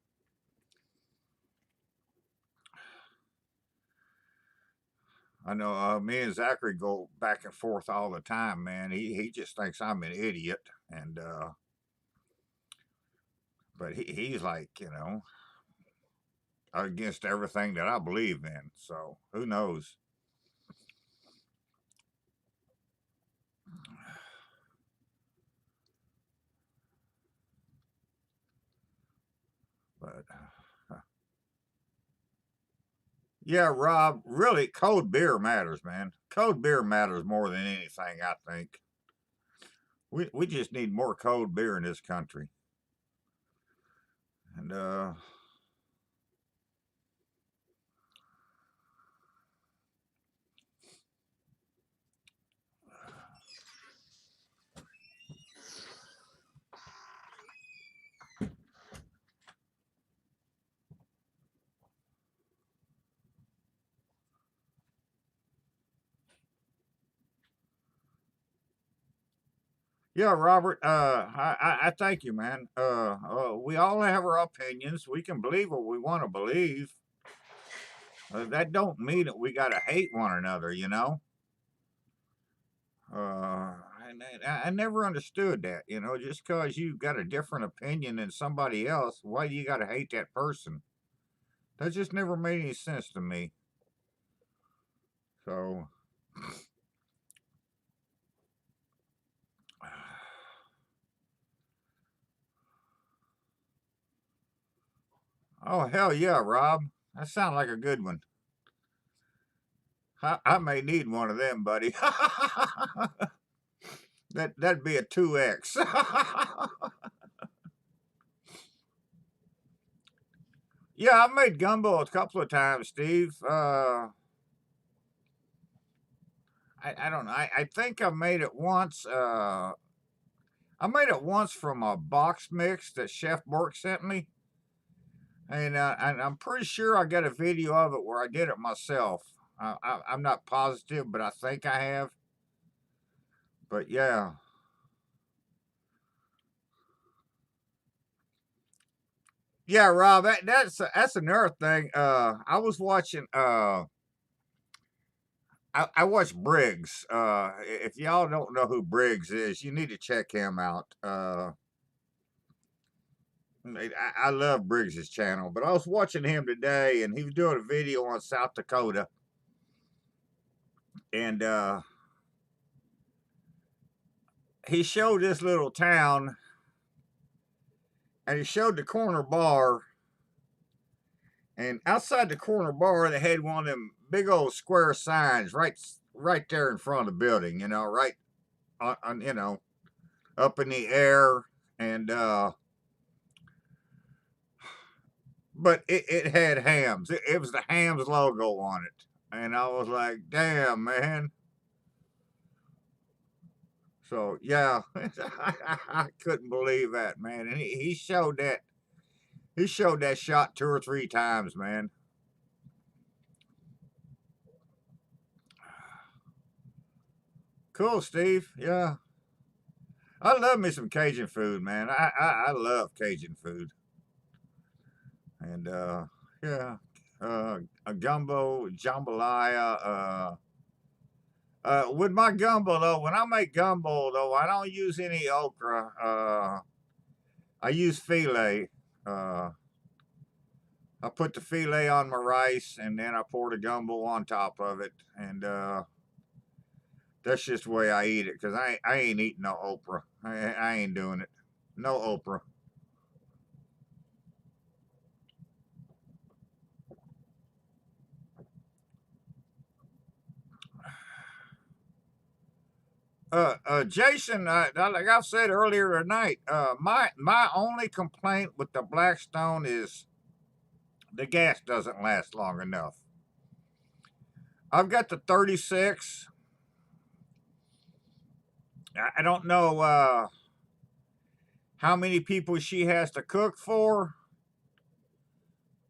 I know me and Zachary go back and forth all the time, man. He just thinks I'm an idiot, and but he's like, against everything that I believe in. So who knows? But yeah, Rob, really, cold beer matters, man. Cold beer matters more than anything, I think. We just need more cold beer in this country. And yeah, Robert, I thank you, man. We all have our opinions. We can believe what we want to believe. That don't mean that we got to hate one another, you know? I never understood that, just because you got a different opinion than somebody else, why do you got to hate that person? That just never made any sense to me. So, oh, hell yeah, Rob. That sounds like a good one. I may need one of them, buddy. That'd be a 2X. Yeah, I've made gumbo a couple of times, Steve. I don't know. I think I made it once. I made it once from a box mix that Chef Bork sent me. And I'm pretty sure I got a video of it where I did it myself. I'm not positive, but I think I have. But yeah. Yeah, Rob, that's another thing. I was watching I watched Briggs. If y'all don't know who Briggs is, you need to check him out. I love Briggs's channel, but I was watching him today, and he was doing a video on South Dakota, and he showed this little town, and he showed the corner bar, and outside the corner bar, they had one of them big old square signs right there in front of the building, right on up in the air, and but it had hams. It was the hams logo on it, and I was like, damn, man. So yeah, I couldn't believe that, man. And he showed that shot 2 or 3 times, man. Cool, Steve. Yeah, I love me some Cajun food, man. I love Cajun food, and yeah, a gumbo, jambalaya, With my gumbo though, when I make gumbo though, I don't use any okra. I use filet. Uh, I put the filet on my rice and then I pour the gumbo on top of it, and that's just the way I eat it. Cause I ain't eating no okra. I ain't doing it. No okra. Jason, like I said earlier tonight, my only complaint with the Blackstone is the gas doesn't last long enough. I've got the 36. I don't know how many people she has to cook for,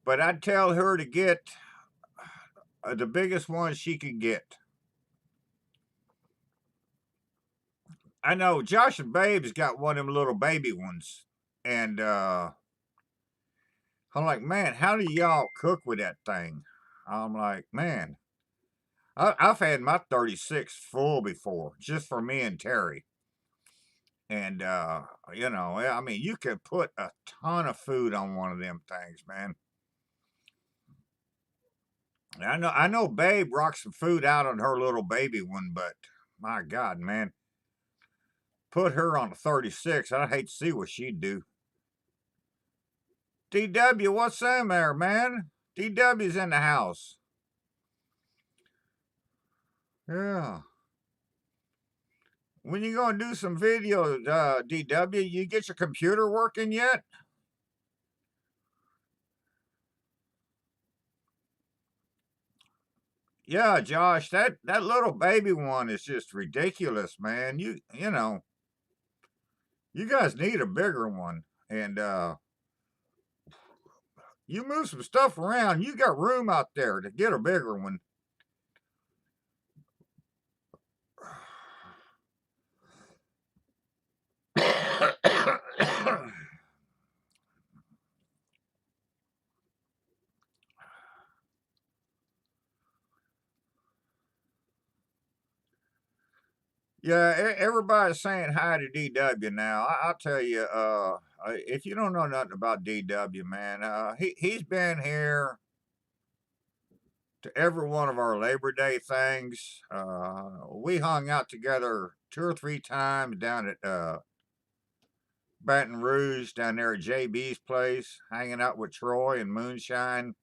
but I'd tell her to get the biggest one she can get. I know Josh and Babe's got one of them little baby ones, and I'm like, man, how do y'all cook with that thing? I'm like, man, I've had my 36 full before, just for me and Terry. And I mean, you could put a ton of food on one of them things, man. I know Babe rocked some food out on her little baby one, but my God, man, put her on a 36. I'd hate to see what she'd do. DW, what's in there, man? DW's in the house. Yeah. When you gonna do some video, DW, you get your computer working yet? Yeah, Josh, that little baby one is just ridiculous, man. You know, you guys need a bigger one. And you move some stuff around, you got room out there to get a bigger one. Yeah, everybody's saying hi to DW now. I'll tell you, if you don't know nothing about DW, man, he's been here to every one of our Labor Day things. We hung out together 2 or 3 times down at Baton Rouge, down there at JB's place, hanging out with Troy and Moonshine.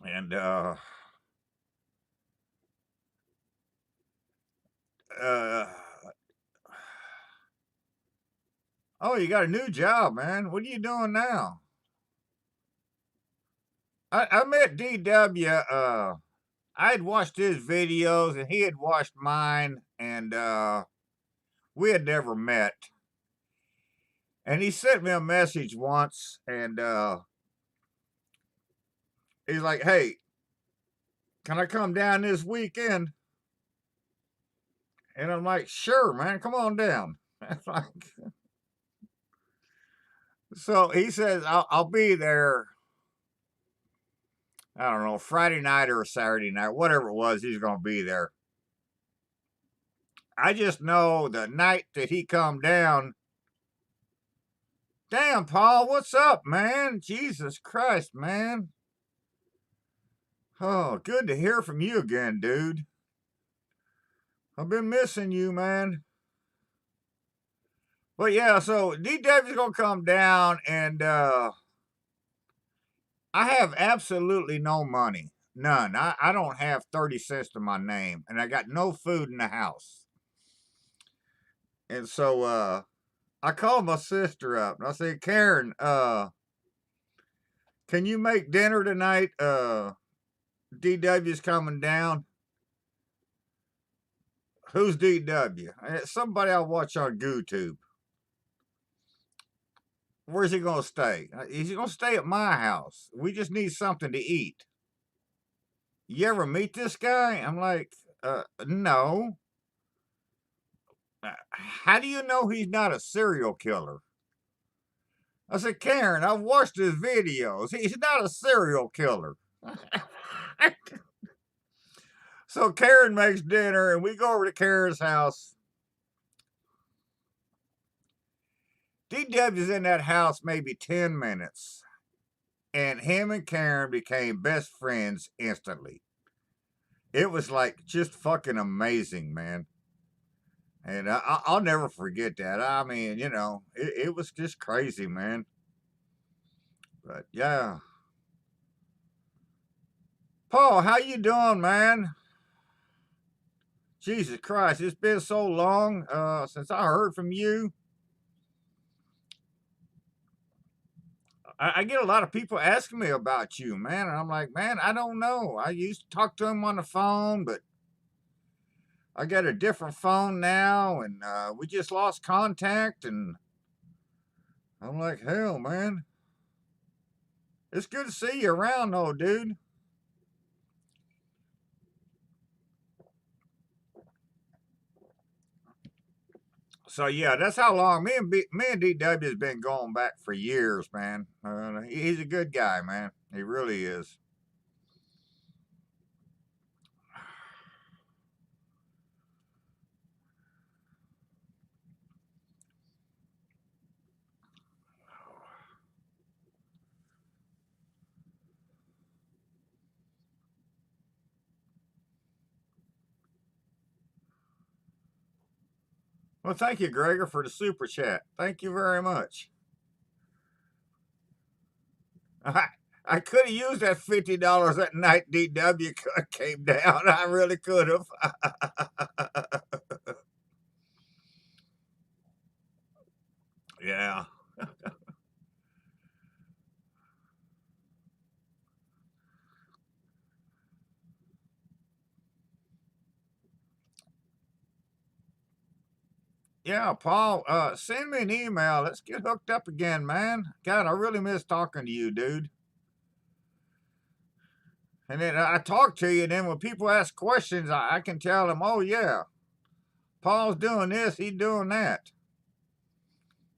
And uh, oh, you got a new job, man. What are you doing now? I met DW. I had watched his videos and he had watched mine, and we had never met. And he sent me a message once, and he's like, "Hey, can I come down this weekend?" And I'm like, "Sure, man, come on down." So he says, I'll be there, I don't know, Friday night or Saturday night, whatever it was, he's going to be there. I just know the night that he come down, damn, Paul, what's up, man? Jesus Christ, man. Oh, good to hear from you again, dude. I've been missing you, man. But yeah, so DW's gonna come down, and I have absolutely no money. None. I don't have 30 cents to my name, and I got no food in the house. And so I called my sister up and I said, Karen, can you make dinner tonight? DW's coming down. Who's DW? Somebody I watch on YouTube. Where's he gonna stay? He's gonna stay at my house. We just need something to eat. You ever meet this guy? I'm like, no. How do you know he's not a serial killer? I said, Karen, I've watched his videos. He's not a serial killer. So Karen makes dinner, and we go over to Karen's house. DW's in that house maybe 10 minutes, and him and Karen became best friends instantly. It was like just fucking amazing, man. And I'll never forget that. I mean, you know, it was just crazy, man. But yeah. Paul, how you doing, man? Jesus Christ, it's been so long since I heard from you. I get a lot of people asking me about you, man, and I'm like, man, I don't know. I used to talk to him on the phone, but I got a different phone now, and we just lost contact, and I'm like, hell, man. It's good to see you around, though, dude. So yeah, that's how long me and DW has been going back for years, man. He's a good guy, man. He really is. Well, thank you, Gregor, for the super chat. Thank you very much. I could have used that $50 that night DW came down. I really could have. Yeah. Yeah, Paul, send me an email. Let's get hooked up again, man. God, I really miss talking to you, dude. And then I talk to you, and then when people ask questions, I can tell them, oh, yeah, Paul's doing this, he's doing that.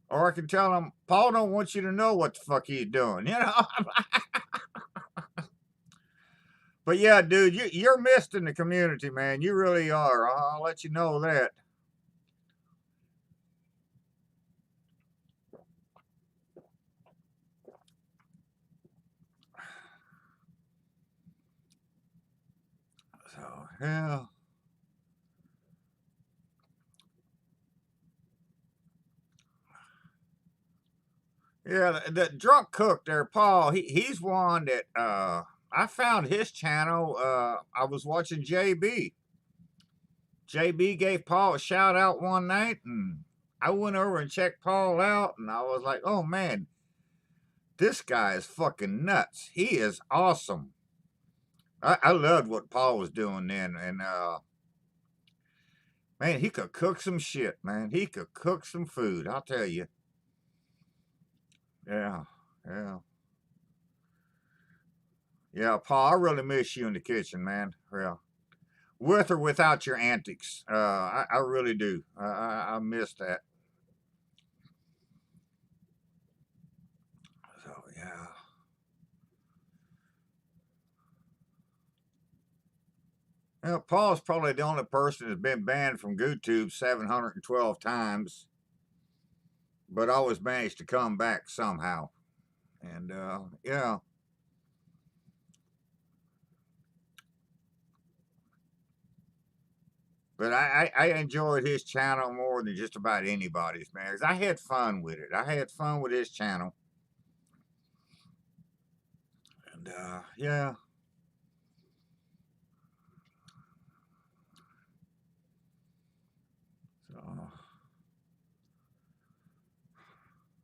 Or I can tell them, Paul don't want you to know what the fuck he's doing, you know? But yeah, dude, you're missed in the community, man. You really are. I'll let you know that. So, yeah. Yeah, the drunk cook there, Paul, he's one that I found his channel. I was watching JB. JB gave Paul a shout out one night, and I went over and checked Paul out, and I was like, oh man, this guy is fucking nuts. He is awesome. I loved what Paul was doing then, and man, he could cook some shit, man. He could cook some food, I'll tell you. Yeah, yeah. Yeah, Paul, I really miss you in the kitchen, man. Yeah. With or without your antics. I really do. I miss that. So, yeah. Well, Paul's probably the only person that's been banned from YouTube 712 times, but always managed to come back somehow. And yeah. But I enjoyed his channel more than just about anybody's, man. 'Cause I had fun with it. I had fun with his channel. And yeah. So,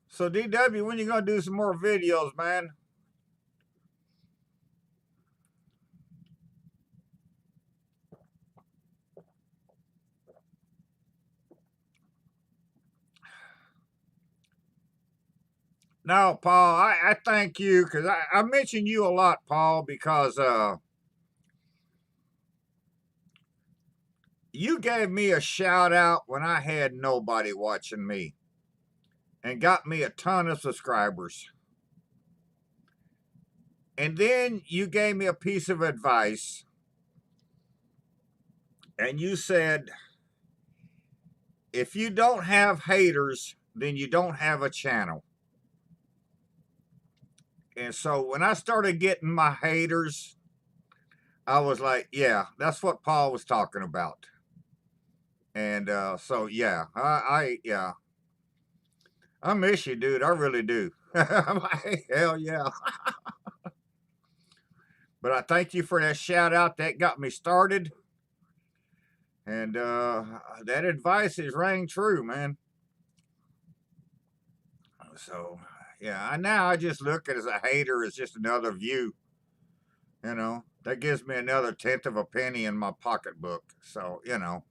so DW, when you gonna do some more videos, man? No, Paul, I thank you because I mention you a lot, Paul, because you gave me a shout out when I had nobody watching me and got me a ton of subscribers. And then you gave me a piece of advice and you said, if you don't have haters, then you don't have a channel. And so when I started getting my haters, I was like, yeah, that's what Paul was talking about. And so yeah, yeah, I miss you, dude. I really do. I'm like, hell yeah. But I thank you for that shout out. That got me started. And that advice is rang true, man. So yeah, now I just look at it as a hater as just another view. You know, that gives me another tenth of a penny in my pocketbook. So, you know.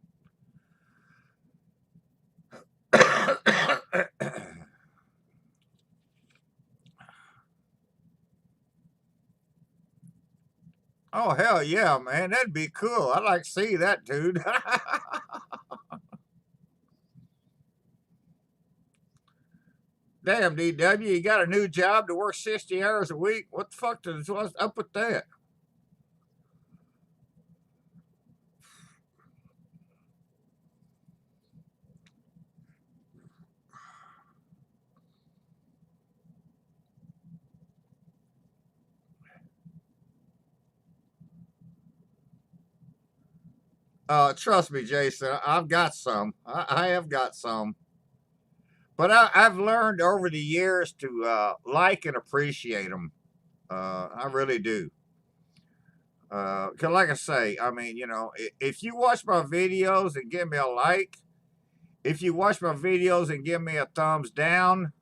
Oh, hell yeah, man. That'd be cool. I'd like to see that, dude. Damn, DW, you got a new job to work 60 hours a week? What the fuck what's up with that? Trust me, Jason, I've got some. I have got some. But I've learned over the years to like and appreciate them. I really do. Cause like I say, I mean, you know, if you watch my videos and give me a like, if you watch my videos and give me a thumbs down,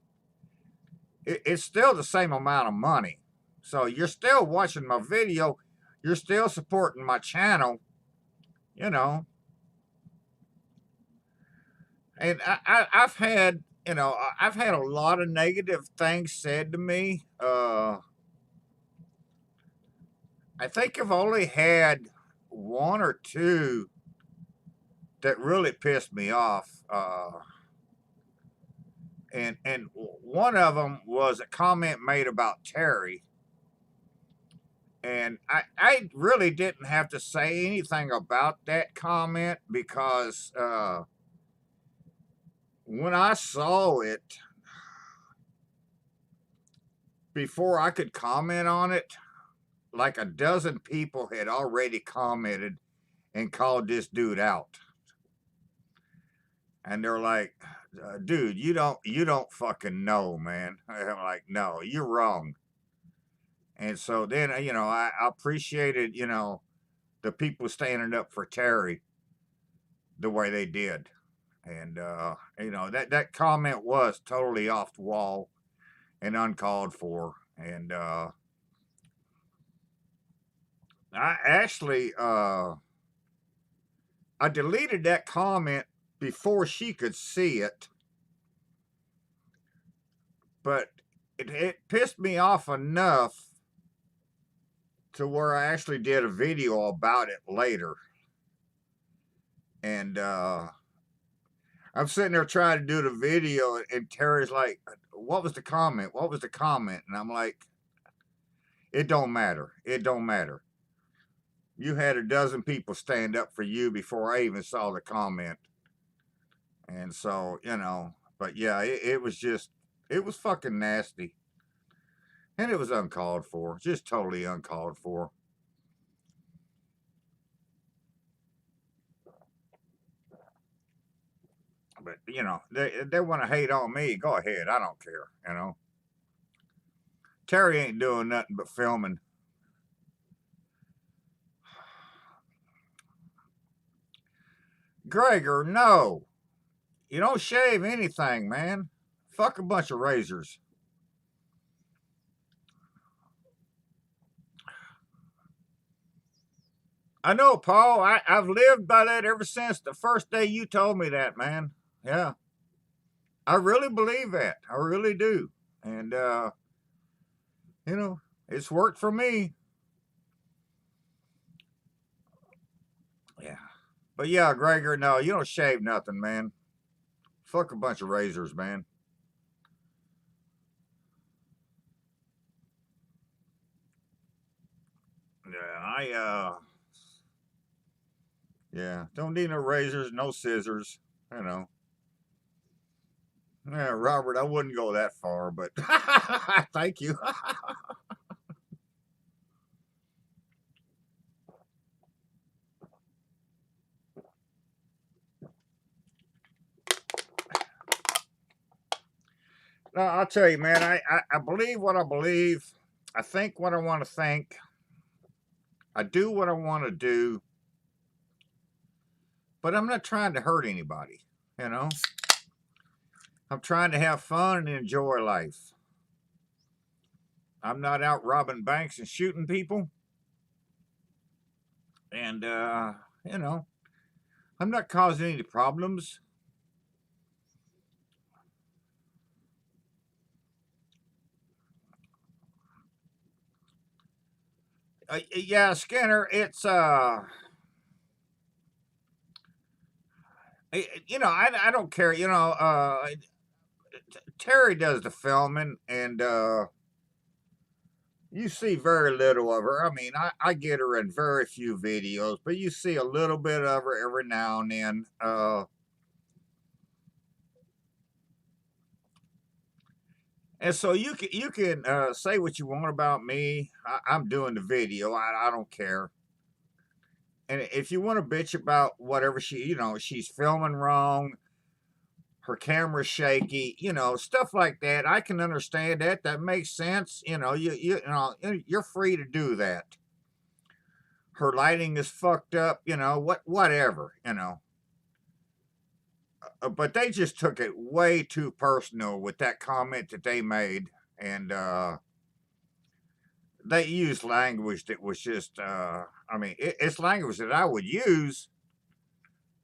it's still the same amount of money. So you're still watching my video, you're still supporting my channel, you know. And I've had, you know, I've had a lot of negative things said to me. I think I've only had one or two that really pissed me off. And one of them was a comment made about Terry, and I really didn't have to say anything about that comment because when I saw it, before I could comment on it, like a dozen people had already commented and called this dude out, and they're like, "Dude, you don't fucking know, man." I'm like, "No, you're wrong." And so then, you know, I appreciated, you know, the people standing up for Terry the way they did. And you know, that comment was totally off the wall and uncalled for. And I actually I deleted that comment before she could see it, but it pissed me off enough to where I actually did a video about it later. And I'm sitting there trying to do the video, and Terry's like, "What was the comment? What was the comment?" And I'm like, "It don't matter. It don't matter. You had a dozen people stand up for you before I even saw the comment." And so, you know, but yeah, it was just, it was fucking nasty. And it was uncalled for, just totally uncalled for. But, you know, they want to hate on me. Go ahead. I don't care, you know. Terry ain't doing nothing but filming. Gregor, no. You don't shave anything, man. Fuck a bunch of razors. I know, Paul. I've lived by that ever since the first day you told me that, man. Yeah. I really believe that. I really do. And, you know, it's worked for me. Yeah. But yeah, Gregor, no, you don't shave nothing, man. Fuck a bunch of razors, man. Yeah, Yeah, don't need no razors, no scissors. You know. Yeah, Robert, I wouldn't go that far, but thank you. No, I'll tell you, man. I believe what I believe. I think what I want to think. I do what I want to do, but I'm not trying to hurt anybody. You know, I'm trying to have fun and enjoy life. I'm not out robbing banks and shooting people, and you know, I'm not causing any problems. Yeah, Skinner. It's you know, I don't care. You know, Terry does the filming, and you see very little of her. I mean, I get her in very few videos, but you see a little bit of her every now and then. And so you can say what you want about me. I'm doing the video. I don't care. And if you want to bitch about whatever you know, she's filming wrong, her camera's shaky, you know, stuff like that. I can understand that. That makes sense. You know, you know, you're free to do that. Her lighting is fucked up. You know, whatever. You know, but they just took it way too personal with that comment that they made, and they used language that was just. I mean, it's language that I would use,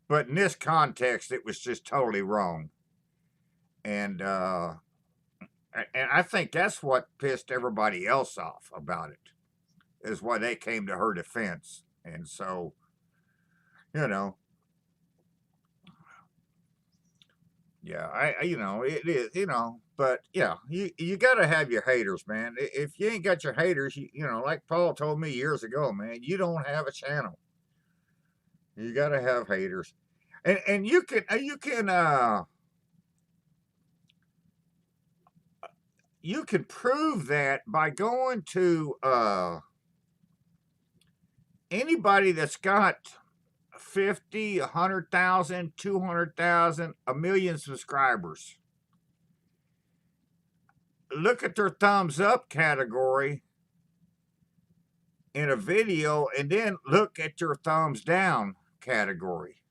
but in this context, it was just totally wrong, and I think that's what pissed everybody else off about it, is why they came to her defense. And so, you know, yeah, you know, it is, you know, but yeah, you got to have your haters, man. If you ain't got your haters, you know, like Paul told me years ago, man, you don't have a channel. You got to have haters. And you can prove that by going to anybody that's got 50, 100,000, 200,000, a million subscribers. Look at their thumbs up category in a video, and then look at your thumbs down category.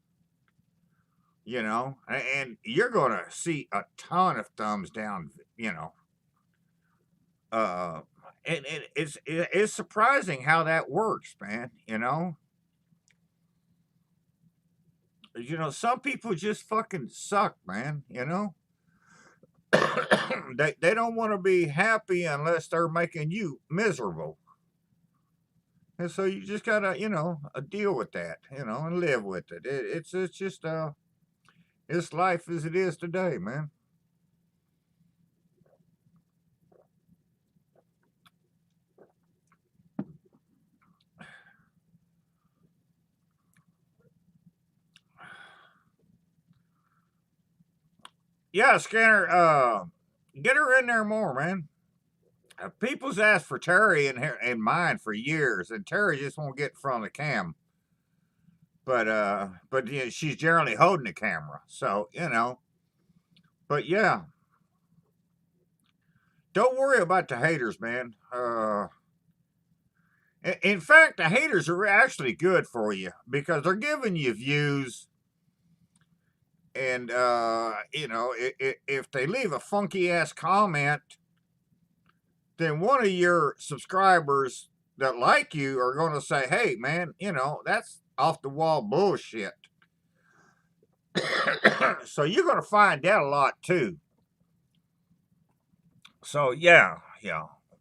You know, and you're going to see a ton of thumbs down, you know. Uh, and it's surprising how that works, man. You know, some people just fucking suck, man. You know, they don't want to be happy unless they're making you miserable. And so you just gotta, you know, deal with that, you know, and live with it. It's just it's life as it is today, man. Yeah, Scanner, get her in there more, man. People's asked for Terry in mine for years, and Terry just won't get in front of the cam. But yeah, she's generally holding the camera, so you know. But yeah, don't worry about the haters, man. In fact, the haters are actually good for you because they're giving you views. And, you know, if they leave a funky ass comment, then one of your subscribers that like you are going to say, hey, man, you know, that's off the wall bullshit. So you're going to find that a lot too. So, yeah,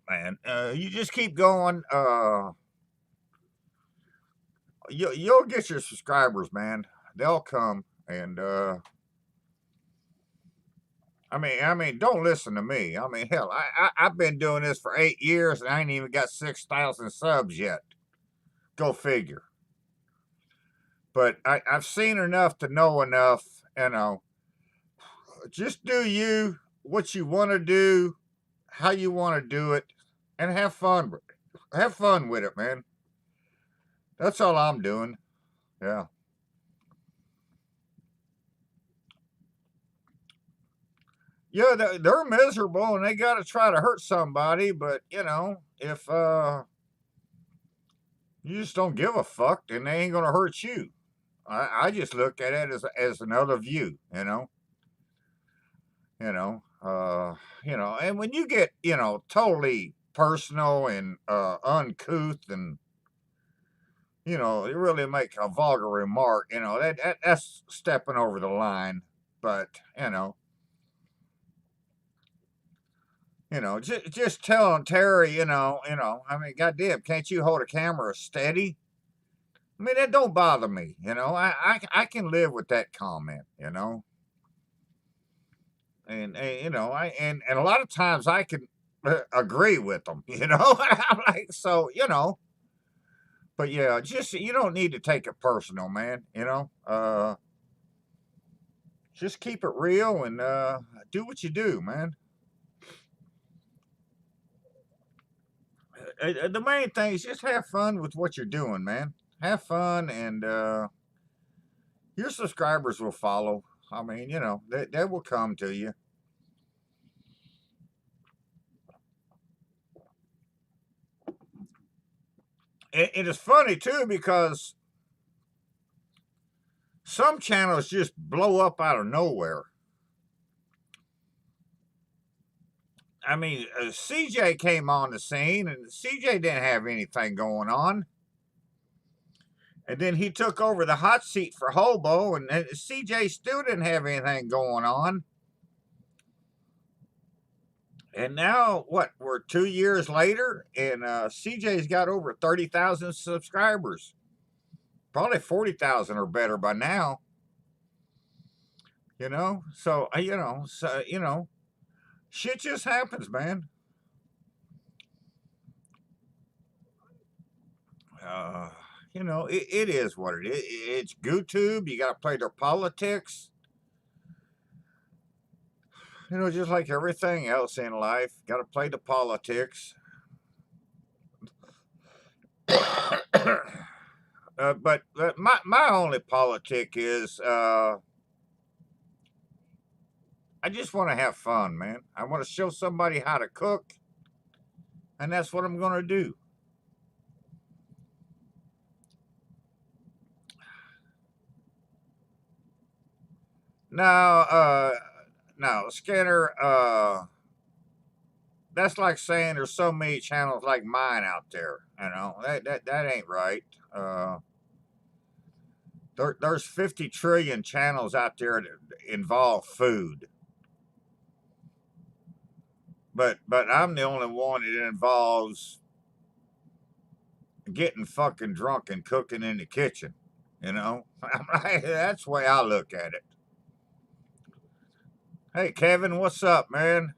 man. You just keep going. You'll get your subscribers, man. They'll come. And, I mean, don't listen to me. I mean, hell, I've been doing this for 8 years and I ain't even got 6,000 subs yet. Go figure. But I've seen enough to know enough, you know. Just do you, what you want to do, how you want to do it, and have fun with it. Have fun with it, man. That's all I'm doing. Yeah. Yeah, they're miserable and they got to try to hurt somebody, but you know, if you just don't give a fuck, then they ain't gonna hurt you. I just look at it as another view, you know, uh, and when you get totally personal and uncouth and you really make a vulgar remark, that's stepping over the line. But just telling Terry, I mean, goddamn, can't you hold a camera steady? I mean, that don't bother me. I can live with that comment. And a lot of times I can agree with them. I'm like, so but yeah, just you don't need to take it personal, man. Just keep it real and do what you do, man. The main thing is just have fun with what you're doing, man. Have fun, and your subscribers will follow. I mean, they will come to you. It is funny too because some channels just blow up out of nowhere. I mean, CJ came on the scene, and CJ didn't have anything going on. And then he took over the hot seat for Hobo, and CJ still didn't have anything going on. And now, what, we're 2 years later, and CJ's got over 30,000 subscribers. Probably 40,000 or better by now. Shit just happens, man. It is what it is. It's YouTube. You got to play their politics. Just like everything else in life, got to play the politics. But my only politic is I just want to have fun, man. I want to show somebody how to cook, and that's what I'm going to do. Now, now, Skinner, that's like saying there's so many channels like mine out there. That ain't right. There's 50 trillion channels out there that involve food. But I'm the only one that involves getting fucking drunk and cooking in the kitchen. That's the way I look at it. Hey, Kevin, what's up, man?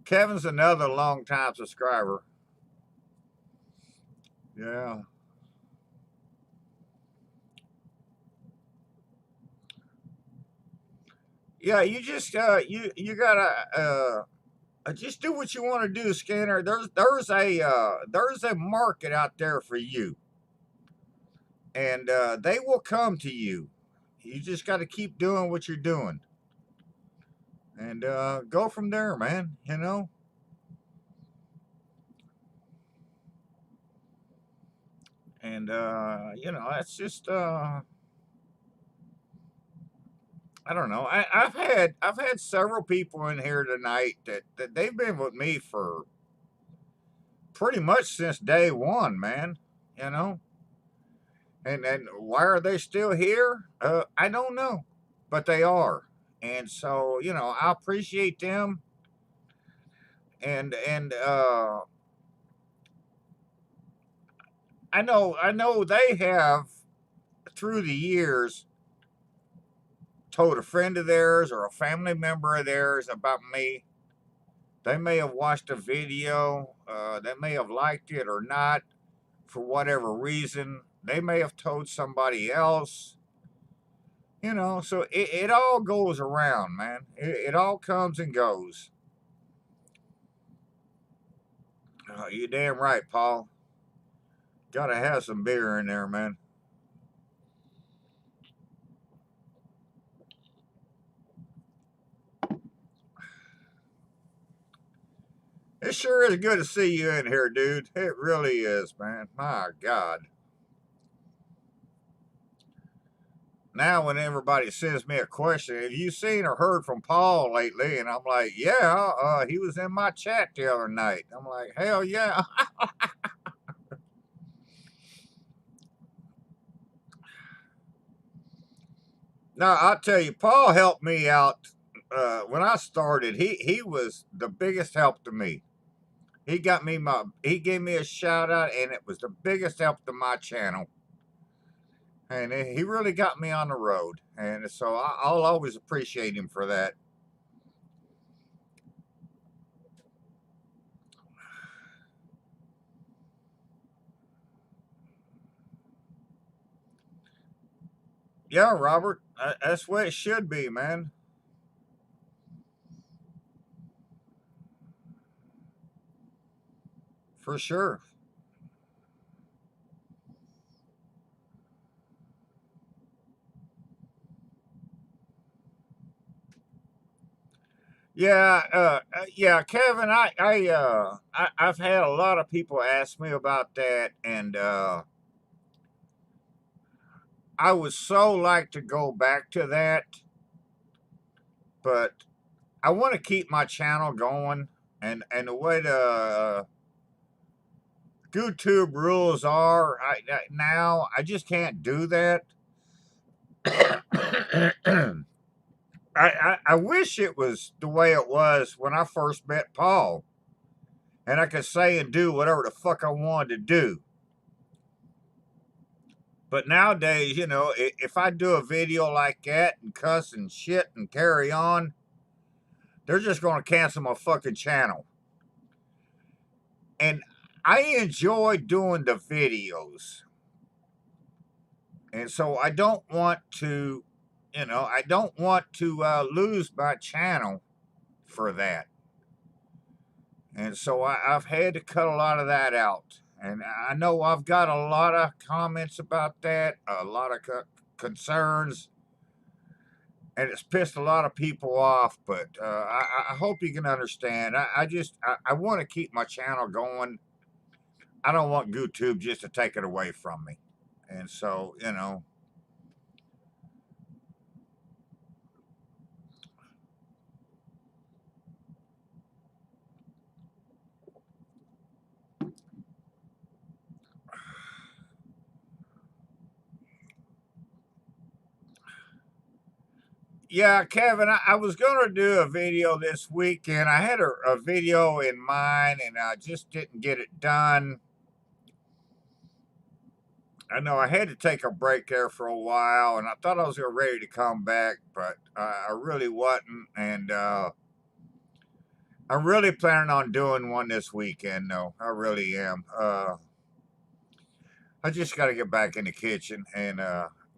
Kevin's another long-time subscriber. Yeah. Yeah, you just you gotta just do what you want to do, Skinner. There's a market out there for you, and they will come to you. You just got to keep doing what you're doing, and go from there, man. And that's just I don't know. I've had several people in here tonight that they've been with me for pretty much since day one, man. You know, and why are they still here? I don't know, but they are, and so I appreciate them, and I know they have through the years told a friend of theirs or a family member of theirs about me. They may have watched a video, they may have liked it or not for whatever reason, they may have told somebody else. So it all goes around, man. It all comes and goes. You damn right, Paul. Gotta have some beer in there, man. It sure is good to see you in here, dude. It really is, man. My God. Now, when everybody sends me a question, have you seen or heard from Paul lately? And I'm like, yeah, he was in my chat the other night. I'm like, hell yeah. Now, I'll tell you, Paul helped me out when I started. He was the biggest help to me. He gave me a shout out, and it was the biggest help to my channel. And he really got me on the road, and so I'll always appreciate him for that. Yeah, Robert, that's the way it should be, man. For sure. Yeah, yeah, Kevin. I've had a lot of people ask me about that, and I would so like to go back to that, but I want to keep my channel going, and the way the YouTube rules are now, I just can't do that. I wish it was the way it was when I first met Paul, and I could say and do whatever the fuck I wanted to do. But nowadays, if I do a video like that and cuss and shit and carry on, they're just going to cancel my fucking channel. And I enjoy doing the videos. And so I don't want to, lose my channel for that. And so I've had to cut a lot of that out. And I know I've got a lot of comments about that, a lot of concerns, and it's pissed a lot of people off. But I hope you can understand. I want to keep my channel going. I don't want YouTube just to take it away from me. And so, yeah, Kevin, I was going to do a video this weekend. I had a video in mind, and I just didn't get it done. I know I had to take a break there for a while, and I thought I was ready to come back, but I really wasn't. And I'm really planning on doing one this weekend, though. I really am. I just got to get back in the kitchen and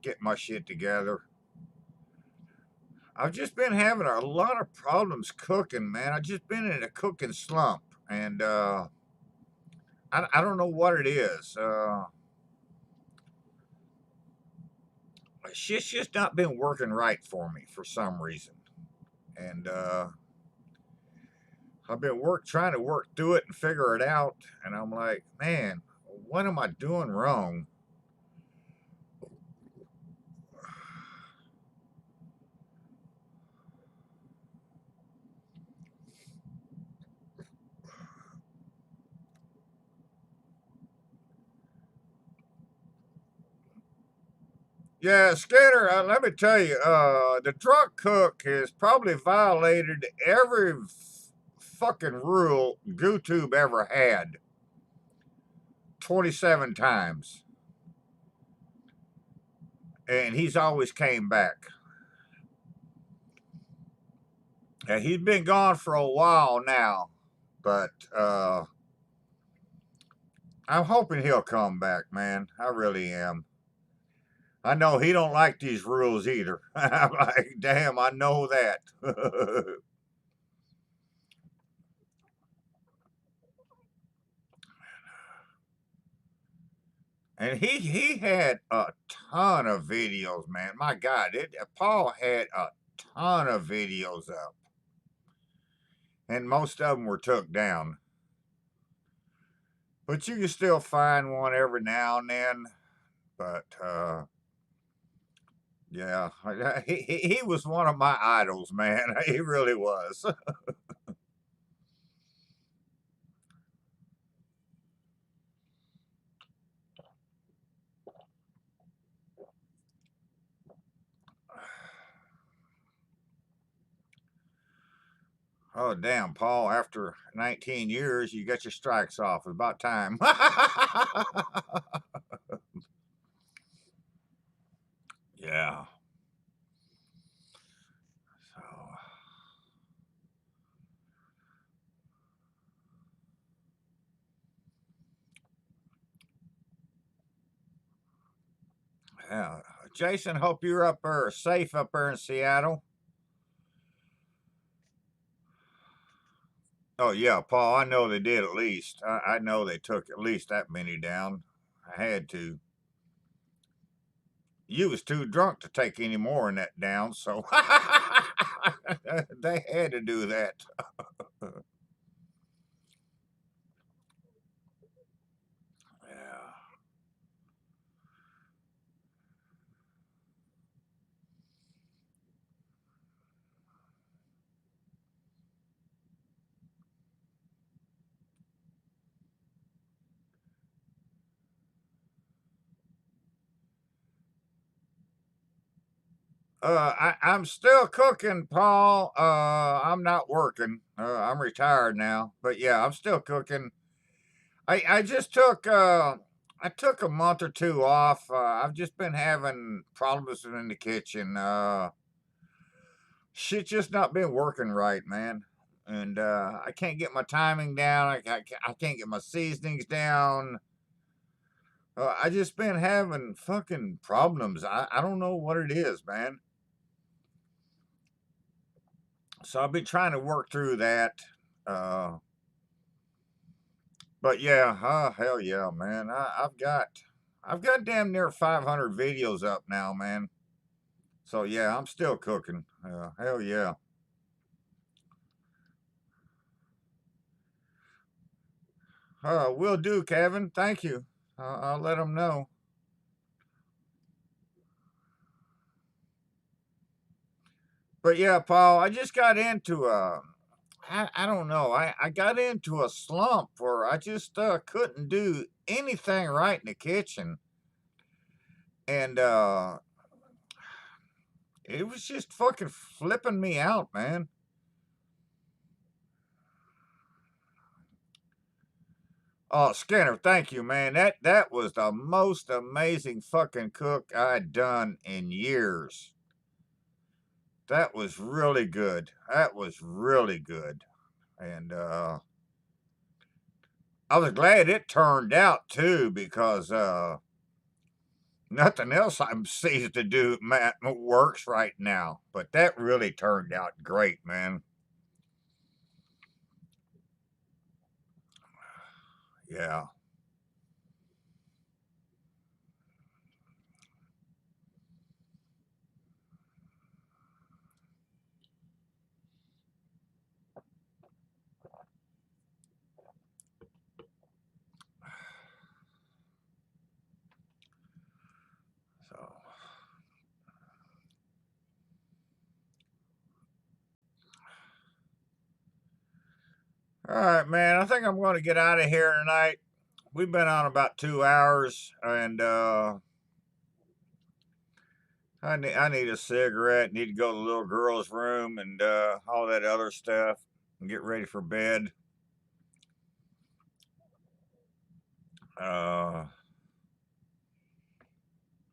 get my shit together. I've just been having a lot of problems cooking, man. I've just been in a cooking slump, and I don't know what it is. Shit's just not been working right for me for some reason, and I've been trying to work through it and figure it out, and I'm like, man, what am I doing wrong? Yeah, Skinner, let me tell you, the drunk cook has probably violated every fucking rule YouTube ever had 27 times. And he's always came back. He's been gone for a while now, but I'm hoping he'll come back, man. I really am. I know he don't like these rules either. I'm like, damn, I know that. And he had a ton of videos, man. My God, Paul had a ton of videos up, and most of them were took down. But you can still find one every now and then. But yeah, he was one of my idols, man. He really was. Oh damn, Paul! After 19 years, you got your strikes off. It's about time. Yeah. So yeah, Jason, hope you're up there safe up there in Seattle. Oh yeah, Paul. I know they did at least. I know they took at least that many down. I had to. You was too drunk to take any more in that down, so they had to do that. Yeah. I'm still cooking, Paul. I'm not working. I'm retired now, but yeah, I'm still cooking. I just took I took a month or two off. I've just been having problems in the kitchen. Shit just not been working right, man. And I can't get my timing down. I can't get my seasonings down. I just been having fucking problems. I don't know what it is, man. So I've been trying to work through that. Uh, but yeah, hell yeah, man. I've got damn near 500 videos up now, man. So yeah, I'm still cooking. Hell yeah. Will do, Kevin. Thank you. I'll let them know. But yeah, Paul, I just got into I don't know. I got into a slump where I just couldn't do anything right in the kitchen. And it was just fucking flipping me out, man. Oh, Skinner, thank you, man. That was the most amazing fucking cook I'd done in years. That was really good. That was really good. And I was glad it turned out too because nothing else I'm seized to do works right now. But that really turned out great, man. Yeah. So, all right, man. I think I'm going to get out of here tonight. We've been on about 2 hours, and I need a cigarette. Need to go to the little girl's room and all that other stuff, and get ready for bed. Uh,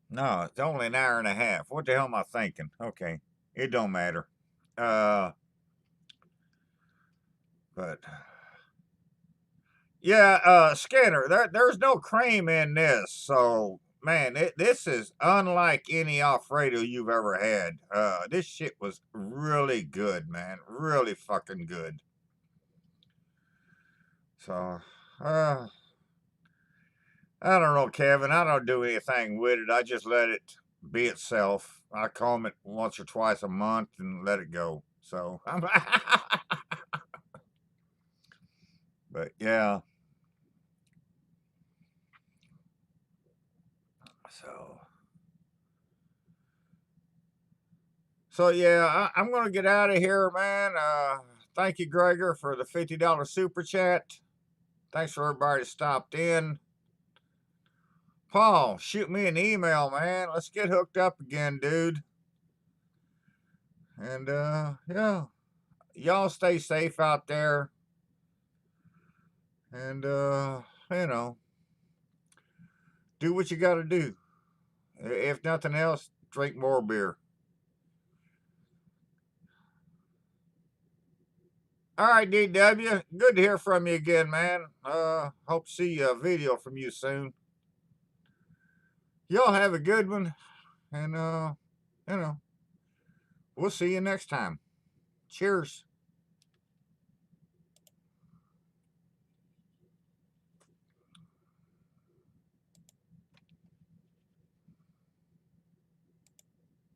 no, it's only an hour and a half. What the hell am I thinking? Okay, it don't matter. Uh, but Yeah, Skinner, there's no cream in this, so man, this is unlike any Alfredo you've ever had. This shit was really good, man, really fucking good. So, uh, I don't know, Kevin. I don't do anything with it. I just let it be itself. I comb it once or twice a month and let it go. So, but yeah. So, so yeah, I'm gonna get out of here, man. Thank you, Gregor, for the $50 super chat. Thanks for everybody that stopped in. Paul, shoot me an email, man. Let's get hooked up again, dude. And yeah, y'all stay safe out there. And you know, do what you got to do. If nothing else, drink more beer. All right, DW. Good to hear from you again, man. Hope to see a video from you soon. Y'all have a good one, and you know, we'll see you next time. Cheers.